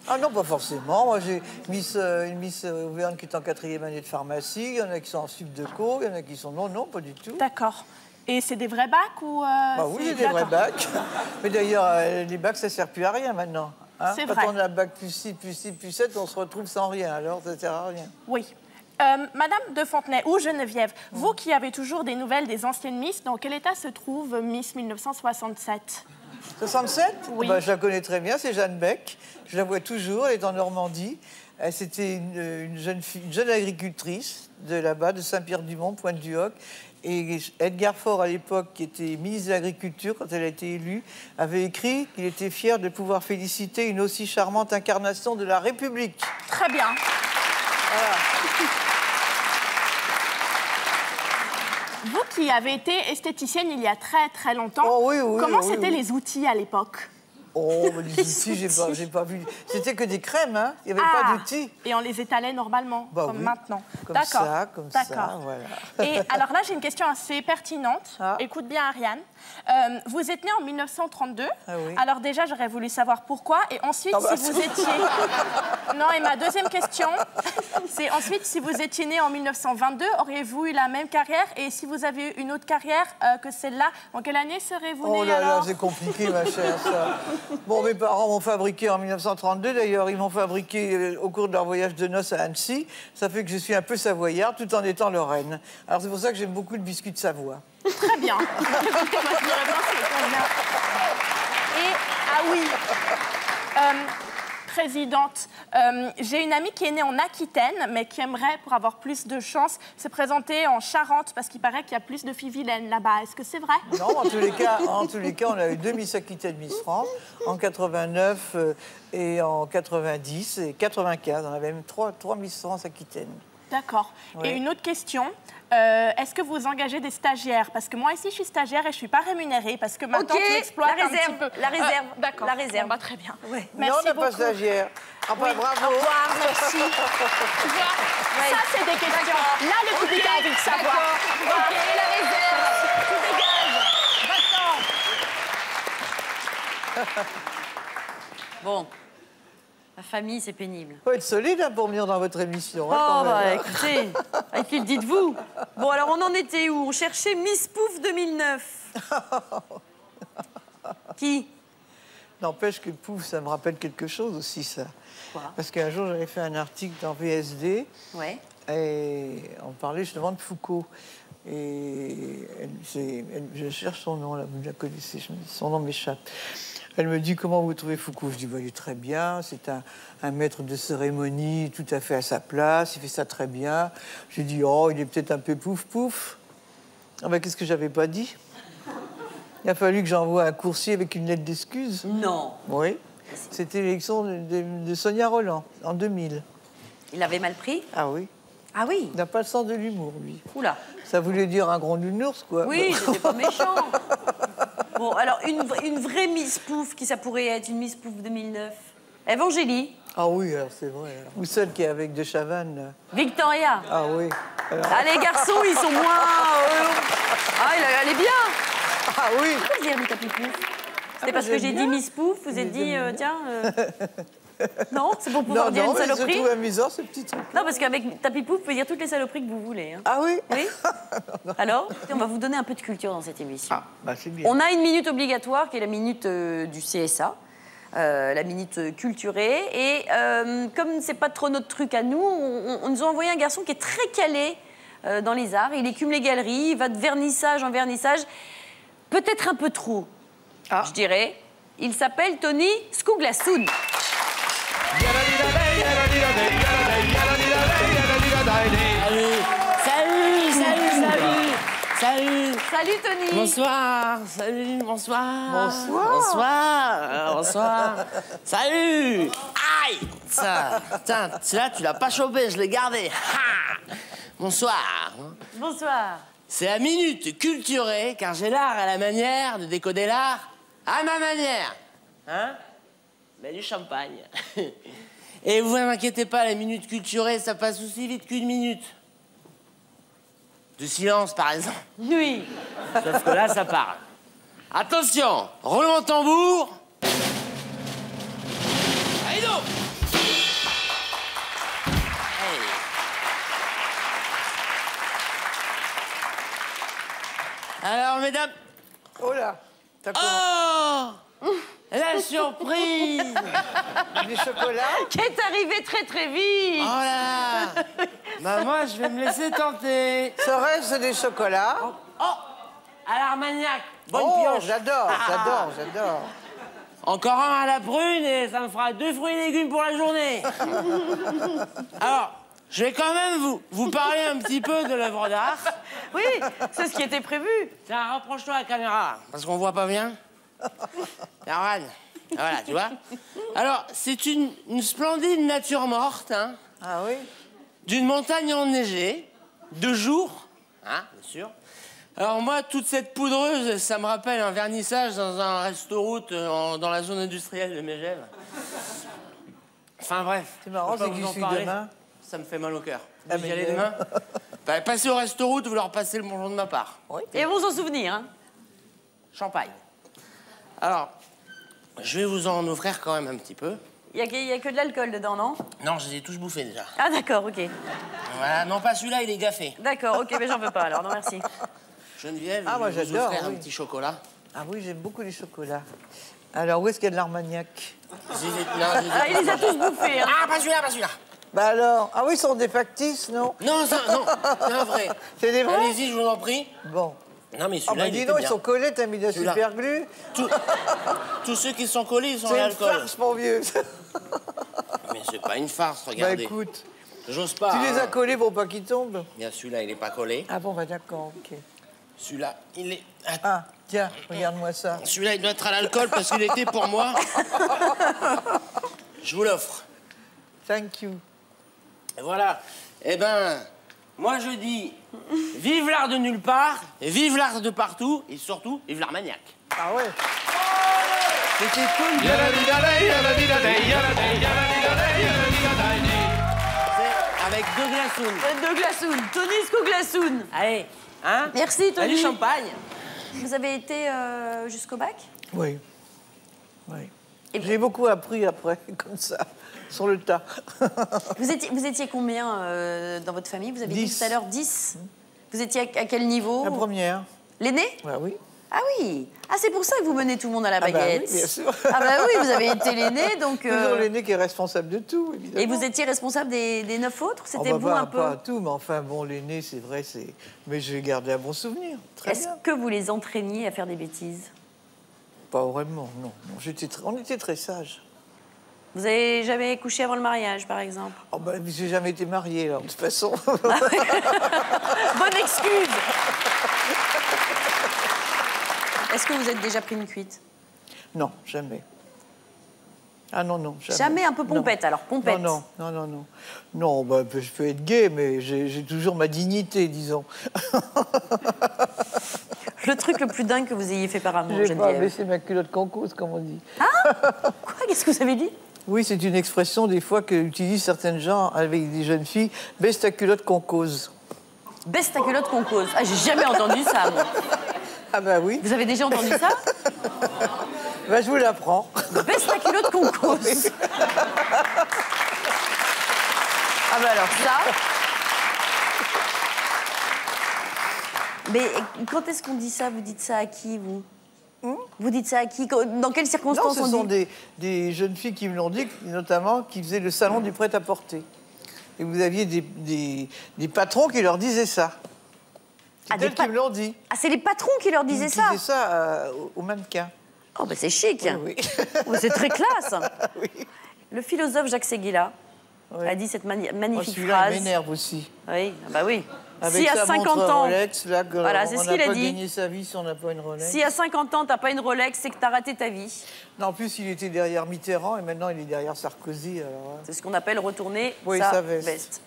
Speaker 5: Ah non, pas forcément. Moi, j'ai une Miss Auvergne qui est en 4e année de pharmacie. Il y en a qui sont en sup de co. Il y en a qui sont... Non, pas du tout.
Speaker 2: D'accord. Et c'est des vrais bacs ou...
Speaker 5: oui, c'est des vrais bacs. Mais d'ailleurs, les bacs, ça ne sert plus à rien maintenant. Hein?
Speaker 2: C'est
Speaker 5: vrai. Quand on a bac plus 6, plus 6, plus 7, on se retrouve sans rien. Alors, ça ne sert à rien.
Speaker 2: Oui. Madame de Fontenay ou Geneviève, vous qui avez toujours des nouvelles des anciennes Miss, dans quel état se trouve Miss 1967?
Speaker 5: 67?
Speaker 2: Oui.
Speaker 5: Je la connais très bien, c'est Jeanne Beck. Je la vois toujours, elle est en Normandie. C'était une jeune agricultrice de là-bas, de Saint-Pierre-du-Mont, Pointe-du-Hoc. Et Edgar Faure, à l'époque, qui était ministre de l'Agriculture, quand elle a été élue, avait écrit qu'il était fier de pouvoir féliciter une aussi charmante incarnation de la République.
Speaker 2: Très bien.
Speaker 5: Voilà.
Speaker 2: Vous qui avez été esthéticienne il y a très très longtemps, comment c'était les outils à l'époque?
Speaker 5: Oh, les outils, j'ai pas vu. C'était que des crèmes, hein. Il n'y avait pas d'outils.
Speaker 2: Et on les étalait normalement, comme maintenant.
Speaker 5: Comme ça, voilà.
Speaker 2: Et alors là, j'ai une question assez pertinente. Écoute bien, Ariane. Vous êtes née en 1932.
Speaker 5: Ah oui.
Speaker 2: Alors déjà, j'aurais voulu savoir pourquoi. Et ensuite, si vous étiez... Non, et ma deuxième question, c'est ensuite, si vous étiez née en 1922, auriez-vous eu la même carrière? Et si vous avez eu une autre carrière que celle-là, en quelle année serez-vous née?
Speaker 5: Oh là là, c'est compliqué, ma chère, ça. Bon, mes parents m'ont fabriqué en 1932, d'ailleurs. Ils m'ont fabriqué au cours de leur voyage de noces à Annecy. Ça fait que je suis un peu savoyarde, tout en étant lorraine. Alors, c'est pour ça que j'aime beaucoup le biscuit de Savoie.
Speaker 2: Très bien. Et, ah oui, présidente, j'ai une amie qui est née en Aquitaine, mais qui aimerait, pour avoir plus de chance, se présenter en Charente, parce qu'il paraît qu'il y a plus de filles vilaines là-bas. Est-ce que c'est vrai?
Speaker 5: Non, en tous les cas, on a eu 2 Miss Aquitaine, Miss France, en 89 et en 90 et 95. On avait même 3 Miss France Aquitaine.
Speaker 2: D'accord.
Speaker 5: Oui.
Speaker 2: Et une autre question, est-ce que vous engagez des stagiaires? Parce que moi, ici, je suis stagiaire et je ne suis pas rémunérée, parce que maintenant, tu exploites un petit peu.
Speaker 3: La réserve,
Speaker 2: d'accord.
Speaker 3: La réserve.
Speaker 2: Bon, bah, très bien.
Speaker 5: Ouais.
Speaker 2: Merci
Speaker 5: non, on n'a pas
Speaker 2: beaucoup.
Speaker 5: stagiaire. Enfin,
Speaker 2: Oui.
Speaker 5: bravo.
Speaker 2: Au revoir, merci. Tu vois, ça, c'est des questions. Là, le public a envie de savoir.
Speaker 3: Ok, la réserve. Tu dégages. Bon, la famille, c'est pénible.
Speaker 5: Faut être solide hein, pour venir dans votre émission. Hein,
Speaker 3: Oh,
Speaker 5: quand
Speaker 3: bah
Speaker 5: même, hein.
Speaker 3: écoutez, avec qui le dites-vous? Bon, alors on en était où? On cherchait Miss Pouf 2009. Qui?
Speaker 5: N'empêche que Pouf, ça me rappelle quelque chose aussi, ça.
Speaker 3: Quoi?
Speaker 5: Parce qu'un jour, j'avais fait un article dans VSD.
Speaker 3: Ouais.
Speaker 5: Et on parlait justement de Foucault. Et je cherche son nom, là, vous la connaissez, son nom m'échappe. Elle me dit, comment vous trouvez Foucault? Je dis, bah, il est très bien, c'est un maître de cérémonie tout à fait à sa place, il fait ça très bien. J'ai dit, oh, il est peut-être un peu pouf. Ah ben, qu'est-ce que j'avais pas dit? Il a fallu que j'envoie un coursier avec une lettre d'excuse.
Speaker 3: Non.
Speaker 5: Oui. C'était l'élection de Sonia Rolland, en 2000.
Speaker 3: Il avait mal pris?
Speaker 5: Ah oui.
Speaker 3: Ah oui?
Speaker 5: Il n'a pas le sens de l'humour, lui.
Speaker 3: Oula.
Speaker 5: Ça voulait dire un gros nounours, quoi.
Speaker 3: Oui, c'était pas méchant. Bon, alors, une vraie Miss Pouf, qui ça pourrait être, une Miss Pouf 2009? Evangélie.
Speaker 5: Ah oui, alors c'est vrai. Alors. Ou celle qui est avec De Chavannes, là.
Speaker 3: Victoria.
Speaker 5: Ah oui. Alors...
Speaker 3: Ah, les garçons, ils sont moins... Ah, elle est bien.
Speaker 5: Ah oui.
Speaker 3: Pourquoi vous avez mis Tapis Pouf? C'était parce que j'ai dit Miss Pouf, vous avez dit, tiens... Non, c'est pour pouvoir dire une saloperie.
Speaker 5: Non, je trouve amusant, ce petit truc.
Speaker 3: Non, parce qu'avec Tapis Pouf, vous pouvez dire toutes les saloperies que vous voulez. Hein.
Speaker 5: Ah oui?
Speaker 3: Oui. Alors, on va vous donner un peu de culture dans cette émission.
Speaker 5: Ah, bah c'est bien.
Speaker 3: On a une minute obligatoire qui est la minute du CSA, la minute culturée. Et comme c'est pas trop notre truc à nous, on nous a envoyé un garçon qui est très calé dans les arts. Il écume les galeries, il va de vernissage en vernissage. Peut-être un peu trop, je dirais. Il s'appelle Tony Skouglasoun. Salut Tony.
Speaker 8: Bonsoir, salut, bonsoir. Bonsoir. Salut. Aïe. Ça, tiens, celui-là, tu l'as pas chopé, je l'ai gardé. Ha. Bonsoir.
Speaker 3: Bonsoir.
Speaker 8: C'est la minute culturée, car j'ai l'art à la manière de décoder l'art à ma manière. Hein? Mais du champagne. Et vous inquiétez pas, la minute culturée, ça passe aussi vite qu'une minute. De silence, par exemple.
Speaker 3: Oui.
Speaker 8: Sauf que là, ça parle. Attention, roulement de tambour. Allez donc. Hey. Alors, mesdames...
Speaker 5: Oh là.
Speaker 8: Oh, la surprise.
Speaker 5: Du chocolat
Speaker 3: qui est arrivé très très vite.
Speaker 8: Oh là là. Bah moi, je vais me laisser tenter.
Speaker 5: Serait-ce des chocolats?
Speaker 8: Oh, à l'Armagnac. Bonne pioche.
Speaker 5: J'adore.
Speaker 8: Encore un à la prune et ça me fera 2 fruits et légumes pour la journée. Alors, je vais quand même vous parler un petit peu de l'œuvre d'art.
Speaker 3: Oui, c'est ce qui était prévu.
Speaker 8: Tiens, rapproche-toi à la caméra, parce qu'on voit pas bien. Erwan, voilà, tu vois. Alors, c'est une splendide nature morte, hein.
Speaker 5: Ah oui?
Speaker 8: D'une montagne enneigée, de jour, hein, bien sûr. Alors moi, toute cette poudreuse, ça me rappelle un vernissage dans un resto-route dans la zone industrielle de Megève. Enfin bref.
Speaker 5: C'est marrant, c'est que j'y suis demain.
Speaker 8: Ça me fait mal au cœur.
Speaker 5: Ah,
Speaker 8: Vous y allez demain? Bah, passez au resto-route, vous leur passez le bonjour de ma part.
Speaker 5: Oui.
Speaker 3: Et vont s'en souvenir, hein.
Speaker 8: Champagne. Alors, je vais vous en offrir quand même un petit peu.
Speaker 3: Il y a que de l'alcool dedans, non?
Speaker 8: Non, je les ai tous bouffés déjà.
Speaker 3: Ah d'accord, ok.
Speaker 8: Voilà, non pas celui-là, il est gaffé.
Speaker 3: D'accord, ok, mais j'en veux pas alors, non merci.
Speaker 8: Geneviève,
Speaker 5: moi,
Speaker 8: je vais vous
Speaker 5: j'adore,
Speaker 8: offrir un
Speaker 5: oui.
Speaker 8: petit chocolat.
Speaker 5: Ah oui, j'aime beaucoup les chocolats. Alors, où est-ce qu'il y a de l'Armagnac?
Speaker 3: Il les a tous bouffés, hein.
Speaker 8: Ah, pas celui-là, pas celui-là.
Speaker 5: Bah alors, ah oui, ils sont des factices, non?
Speaker 8: Non, ça, non, c'est un vrai.
Speaker 5: C'est des vrais?
Speaker 8: Allez-y, je vous en prie.
Speaker 5: Bon.
Speaker 8: Non, mais
Speaker 5: Ah
Speaker 8: celui-là,
Speaker 5: bah
Speaker 8: il
Speaker 5: dis
Speaker 8: était
Speaker 5: donc, ils
Speaker 8: bien.
Speaker 5: sont collés, t'as mis de la
Speaker 8: Celui-là.
Speaker 5: super glue.
Speaker 8: Tous ceux qui sont collés, ils sont à
Speaker 5: C'est une
Speaker 8: l'alcool.
Speaker 5: farce, mon vieux.
Speaker 8: Mais c'est pas une farce,
Speaker 5: Bah
Speaker 8: regardez.
Speaker 5: écoute,
Speaker 8: J'ose pas.
Speaker 5: tu les as
Speaker 8: hein.
Speaker 5: collés pour pas qu'ils tombent?
Speaker 8: Bien, celui-là, il est pas collé.
Speaker 5: Ah bon, bah d'accord, ok.
Speaker 8: Celui-là, il est...
Speaker 5: Ah, tiens, regarde-moi ça.
Speaker 8: Celui-là, il doit être à l'alcool parce qu'il était pour moi. Je vous l'offre.
Speaker 5: Thank you.
Speaker 8: Et voilà. Eh ben, moi je dis, vive l'art de nulle part, et vive l'art de partout, et surtout, vive l'Armagnac.
Speaker 5: Ah ouais. C'était cool.
Speaker 8: C'est avec 2 glaçons.
Speaker 3: 2 glaçons, Tony Skouglasoun.
Speaker 8: Allez, hein?
Speaker 3: Merci Tony.
Speaker 8: Allez, champagne.
Speaker 3: Vous avez été jusqu'au bac?
Speaker 5: Oui. Oui. J'ai beaucoup appris après, comme ça, sur le tas.
Speaker 3: Vous étiez combien dans votre famille? Vous avez dit
Speaker 5: 10.
Speaker 3: tout à l'heure 10. Vous étiez à quel niveau?
Speaker 5: La première.
Speaker 3: L'aîné?
Speaker 5: Ah oui.
Speaker 3: Ah oui. Ah, c'est pour ça que vous menez tout le monde à la baguette.
Speaker 5: Ah bah oui, bien sûr.
Speaker 3: Ah bah oui, vous avez été l'aîné, donc...
Speaker 5: Toujours l'aîné qui est responsable de tout, évidemment.
Speaker 3: Et vous étiez responsable des 9 autres? C'était vous
Speaker 5: pas,
Speaker 3: un peu?
Speaker 5: Pas tout, mais enfin, bon, l'aîné, c'est vrai, c'est... Mais j'ai gardé un bon souvenir, très bien.
Speaker 3: Est-ce que vous les entraîniez à faire des bêtises?
Speaker 5: Pas vraiment, non. On était très sages.
Speaker 3: Vous avez jamais couché avant le mariage, par exemple?
Speaker 5: Oh ben, j'ai jamais été mariée, alors, de toute façon.
Speaker 3: Bonne excuse. Est-ce que vous êtes déjà pris une cuite?
Speaker 5: Non, jamais. Ah non, non, jamais.
Speaker 3: Jamais un peu pompette,
Speaker 5: non.
Speaker 3: alors, pompette.
Speaker 5: Non, non, non, non, non. Non, bah, je peux être gay, mais j'ai toujours ma dignité, disons.
Speaker 3: Le truc le plus dingue que vous ayez fait par amour,
Speaker 5: J'ai pas
Speaker 3: Geneviève?
Speaker 5: baissé ma culotte concouse, comme on dit.
Speaker 3: Ah? Quoi? Qu'est-ce que vous avez dit?
Speaker 5: Oui, c'est une expression, des fois, qu'utilisent certaines gens avec des jeunes filles. Baisse ta culotte qu'on cause.
Speaker 3: Baisse ta culotte qu'on cause. Ah, j'ai jamais entendu ça, moi.
Speaker 5: Ah bah oui.
Speaker 3: Vous avez déjà entendu ça?
Speaker 5: Bah, je vous l'apprends.
Speaker 3: Baisse ta culotte qu'on cause. Ah bah alors ça... Mais quand est-ce qu'on dit ça? Vous dites ça à qui, vous? Vous dites ça à qui? Dans quelles circonstances?
Speaker 5: Non, ce sont des jeunes filles qui me l'ont dit, notamment, qui faisaient le salon du prêt-à-porter. Et vous aviez des patrons qui leur disaient ça. C'est elles qui me l'ont dit.
Speaker 3: Ah, c'est les patrons qui leur disaient ça?
Speaker 5: Ils disaient ça aux mannequins.
Speaker 3: Oh, bah c'est chic.
Speaker 5: Oui, oui.
Speaker 3: Oh, c'est très classe.
Speaker 5: Oui.
Speaker 3: Le philosophe Jacques Séguéla a dit cette magnifique
Speaker 5: celui-là,
Speaker 3: phrase.
Speaker 5: il m'énerve aussi.
Speaker 3: Oui, bah oui.
Speaker 5: Avec
Speaker 3: si à
Speaker 5: sa
Speaker 3: 50
Speaker 5: montre
Speaker 3: ans...
Speaker 5: Rolex, là,
Speaker 3: voilà, c'est ce qu'il a dit.
Speaker 5: On n'a pas gagné sa vie si on n'a pas une Rolex.
Speaker 3: Si à 50 ans, t'as pas une Rolex, c'est que t'as raté ta vie.
Speaker 5: Non, en plus, il était derrière Mitterrand et maintenant, il est derrière Sarkozy. Alors...
Speaker 3: C'est ce qu'on appelle retourner
Speaker 5: sa
Speaker 3: veste.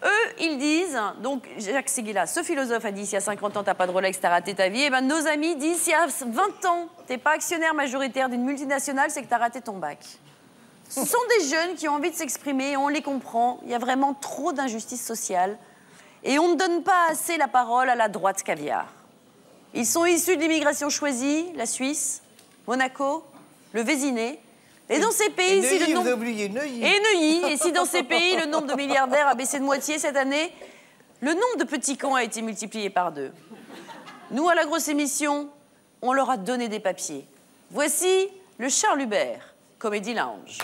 Speaker 3: Eux, ils disent, donc Jacques Séguéla, ce philosophe a dit, si à 50 ans, t'as pas de Rolex, t'as raté ta vie. Et ben nos amis disent, si à 20 ans, t'es pas actionnaire majoritaire d'une multinationale, c'est que t'as raté ton bac. Ce sont des jeunes qui ont envie de s'exprimer, on les comprend. Il y a vraiment trop d'injustice sociale. Et on ne donne pas assez la parole à la droite caviar. Ils sont issus de l'immigration choisie, la Suisse, Monaco, le Vésiné. Et dans ces pays, si le nombre...
Speaker 5: vous avez oublié Neuilly.
Speaker 3: Et Neuilly. Et si dans ces pays, le nombre de milliardaires a baissé de moitié cette année, le nombre de petits cons a été multiplié par 2. Nous, à la grosse émission, on leur a donné des papiers. Voici le Charles Hubert, Comedy Lounge.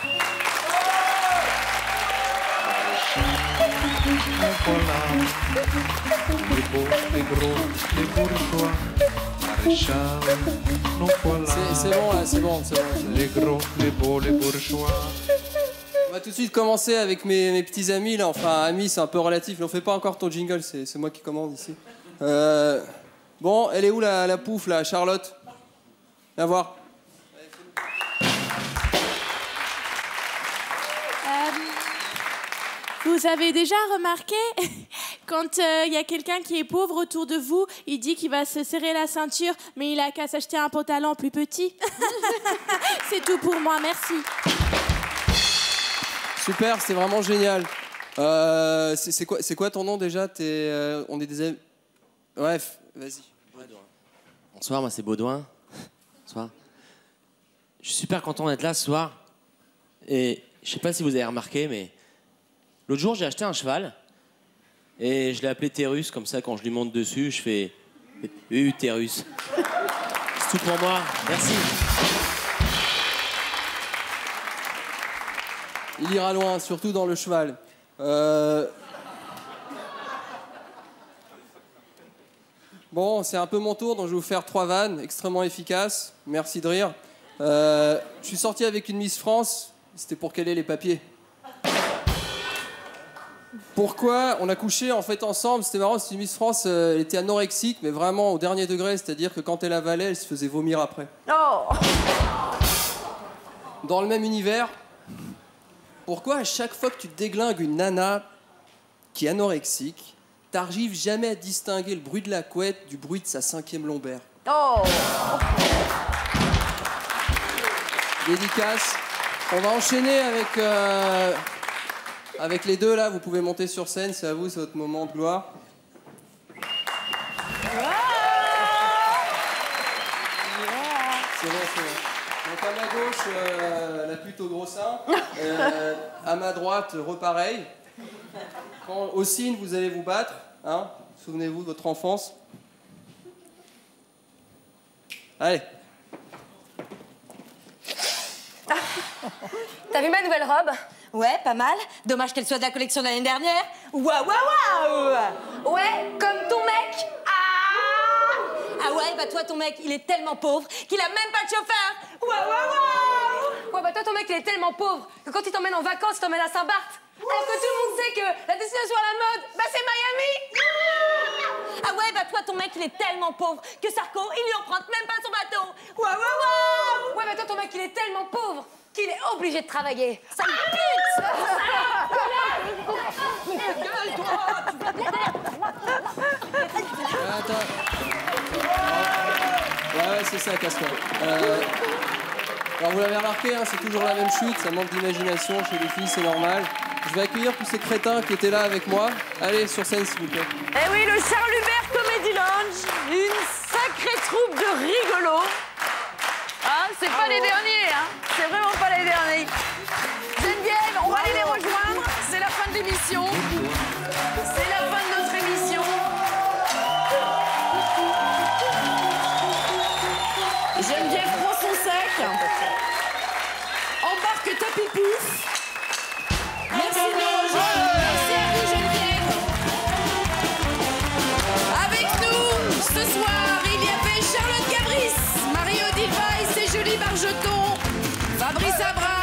Speaker 19: C'est bon, là, c'est bon.
Speaker 9: Les gros, les beaux, les bourgeois.
Speaker 19: On va tout de suite commencer avec mes petits amis, là. Enfin, amis, c'est un peu relatif. On fait pas encore ton jingle, c'est moi qui commande ici. Bon, elle est où la pouffe, là, Charlotte? Viens voir.
Speaker 2: Vous avez déjà remarqué, quand il y a quelqu'un qui est pauvre autour de vous, il dit qu'il va se serrer la ceinture, mais il a qu'à s'acheter un pantalon plus petit. C'est tout pour moi, merci.
Speaker 19: Super, c'est vraiment génial. C'est quoi ton nom déjà? On est des amis. Bref, vas-y.
Speaker 8: Bonsoir, moi c'est Baudouin. Bonsoir. Je suis super content d'être là ce soir. Et je sais pas si vous avez remarqué, mais l'autre jour j'ai acheté un cheval et je l'ai appelé Térus, comme ça quand je lui monte dessus, je fais Térus. C'est tout pour moi, merci.
Speaker 19: Il ira loin, surtout dans le cheval. Bon, c'est un peu mon tour, donc je vais vous faire 3 vannes extrêmement efficaces. Merci de rire. Je suis sorti avec une Miss France, c'était pour caler les papiers. Pourquoi on a couché en fait ensemble? C'était marrant, cette Miss France, elle était anorexique, mais vraiment au dernier degré, c'est-à-dire que quand elle avalait, elle se faisait vomir après.
Speaker 3: Oh!
Speaker 19: Dans le même univers, pourquoi à chaque fois que tu déglingues une nana qui est anorexique, t'arrives jamais à distinguer le bruit de la couette du bruit de sa 5e lombaire?
Speaker 3: Oh!
Speaker 19: Dédicace. On va enchaîner avec les deux là. Vous pouvez monter sur scène, c'est à vous, c'est votre moment de gloire. C'est bon, c'est bon. Donc, ma gauche, la pute au gros sein. À ma droite, repareil. Quand au signe, vous allez vous battre. Hein, souvenez-vous de votre enfance. Allez.
Speaker 6: T'as vu ma nouvelle robe? Ouais, pas mal. Dommage qu'elle soit de la collection de l'année dernière. Waouh, waouh, waouh! Ouais, comme ton mec. Ah ouais, bah toi, ton mec, il est tellement pauvre qu'il a même pas de chauffeur. Waouh, waouh, waouh! Ouais, bah toi, ton mec, il est tellement pauvre que quand il t'emmène en vacances, il t'emmène à Saint-Barth. Alors que tout le monde sait que la destination à la mode, bah c'est Miami. Ah ouais, bah toi, ton mec, il est tellement pauvre que Sarko, il lui emprunte même pas son bateau. Waouh, waouh, waouh! Ouais, bah toi, ton mec, il est tellement pauvre qu'il est obligé de travailler. Sale pute!
Speaker 19: Attends. Ouais, c'est ça, casse-toi. Alors vous l'avez remarqué, hein, c'est toujours la même chute, ça manque d'imagination chez les filles, c'est normal. Je vais accueillir tous ces crétins qui étaient là avec moi. Allez, sur scène, s'il vous plaît.
Speaker 3: Eh oui, le Charles Hubert Comedy Lounge, une sacrée troupe de rigolos. Ah, c'est pas les derniers, hein. C'est vraiment pas les derniers. Geneviève, on va aller les rejoindre. C'est la fin de l'émission. C'est la fin de notre émission. Geneviève prend son sac. Embarque ta pipouf. Merci de nous rejoindre. Merci à vous, Geneviève. Avec nous, ce soir, il y avait Charlotte Gabris, Marie-Odile Weiss et Julie Bargeton, Fabrice Abraham.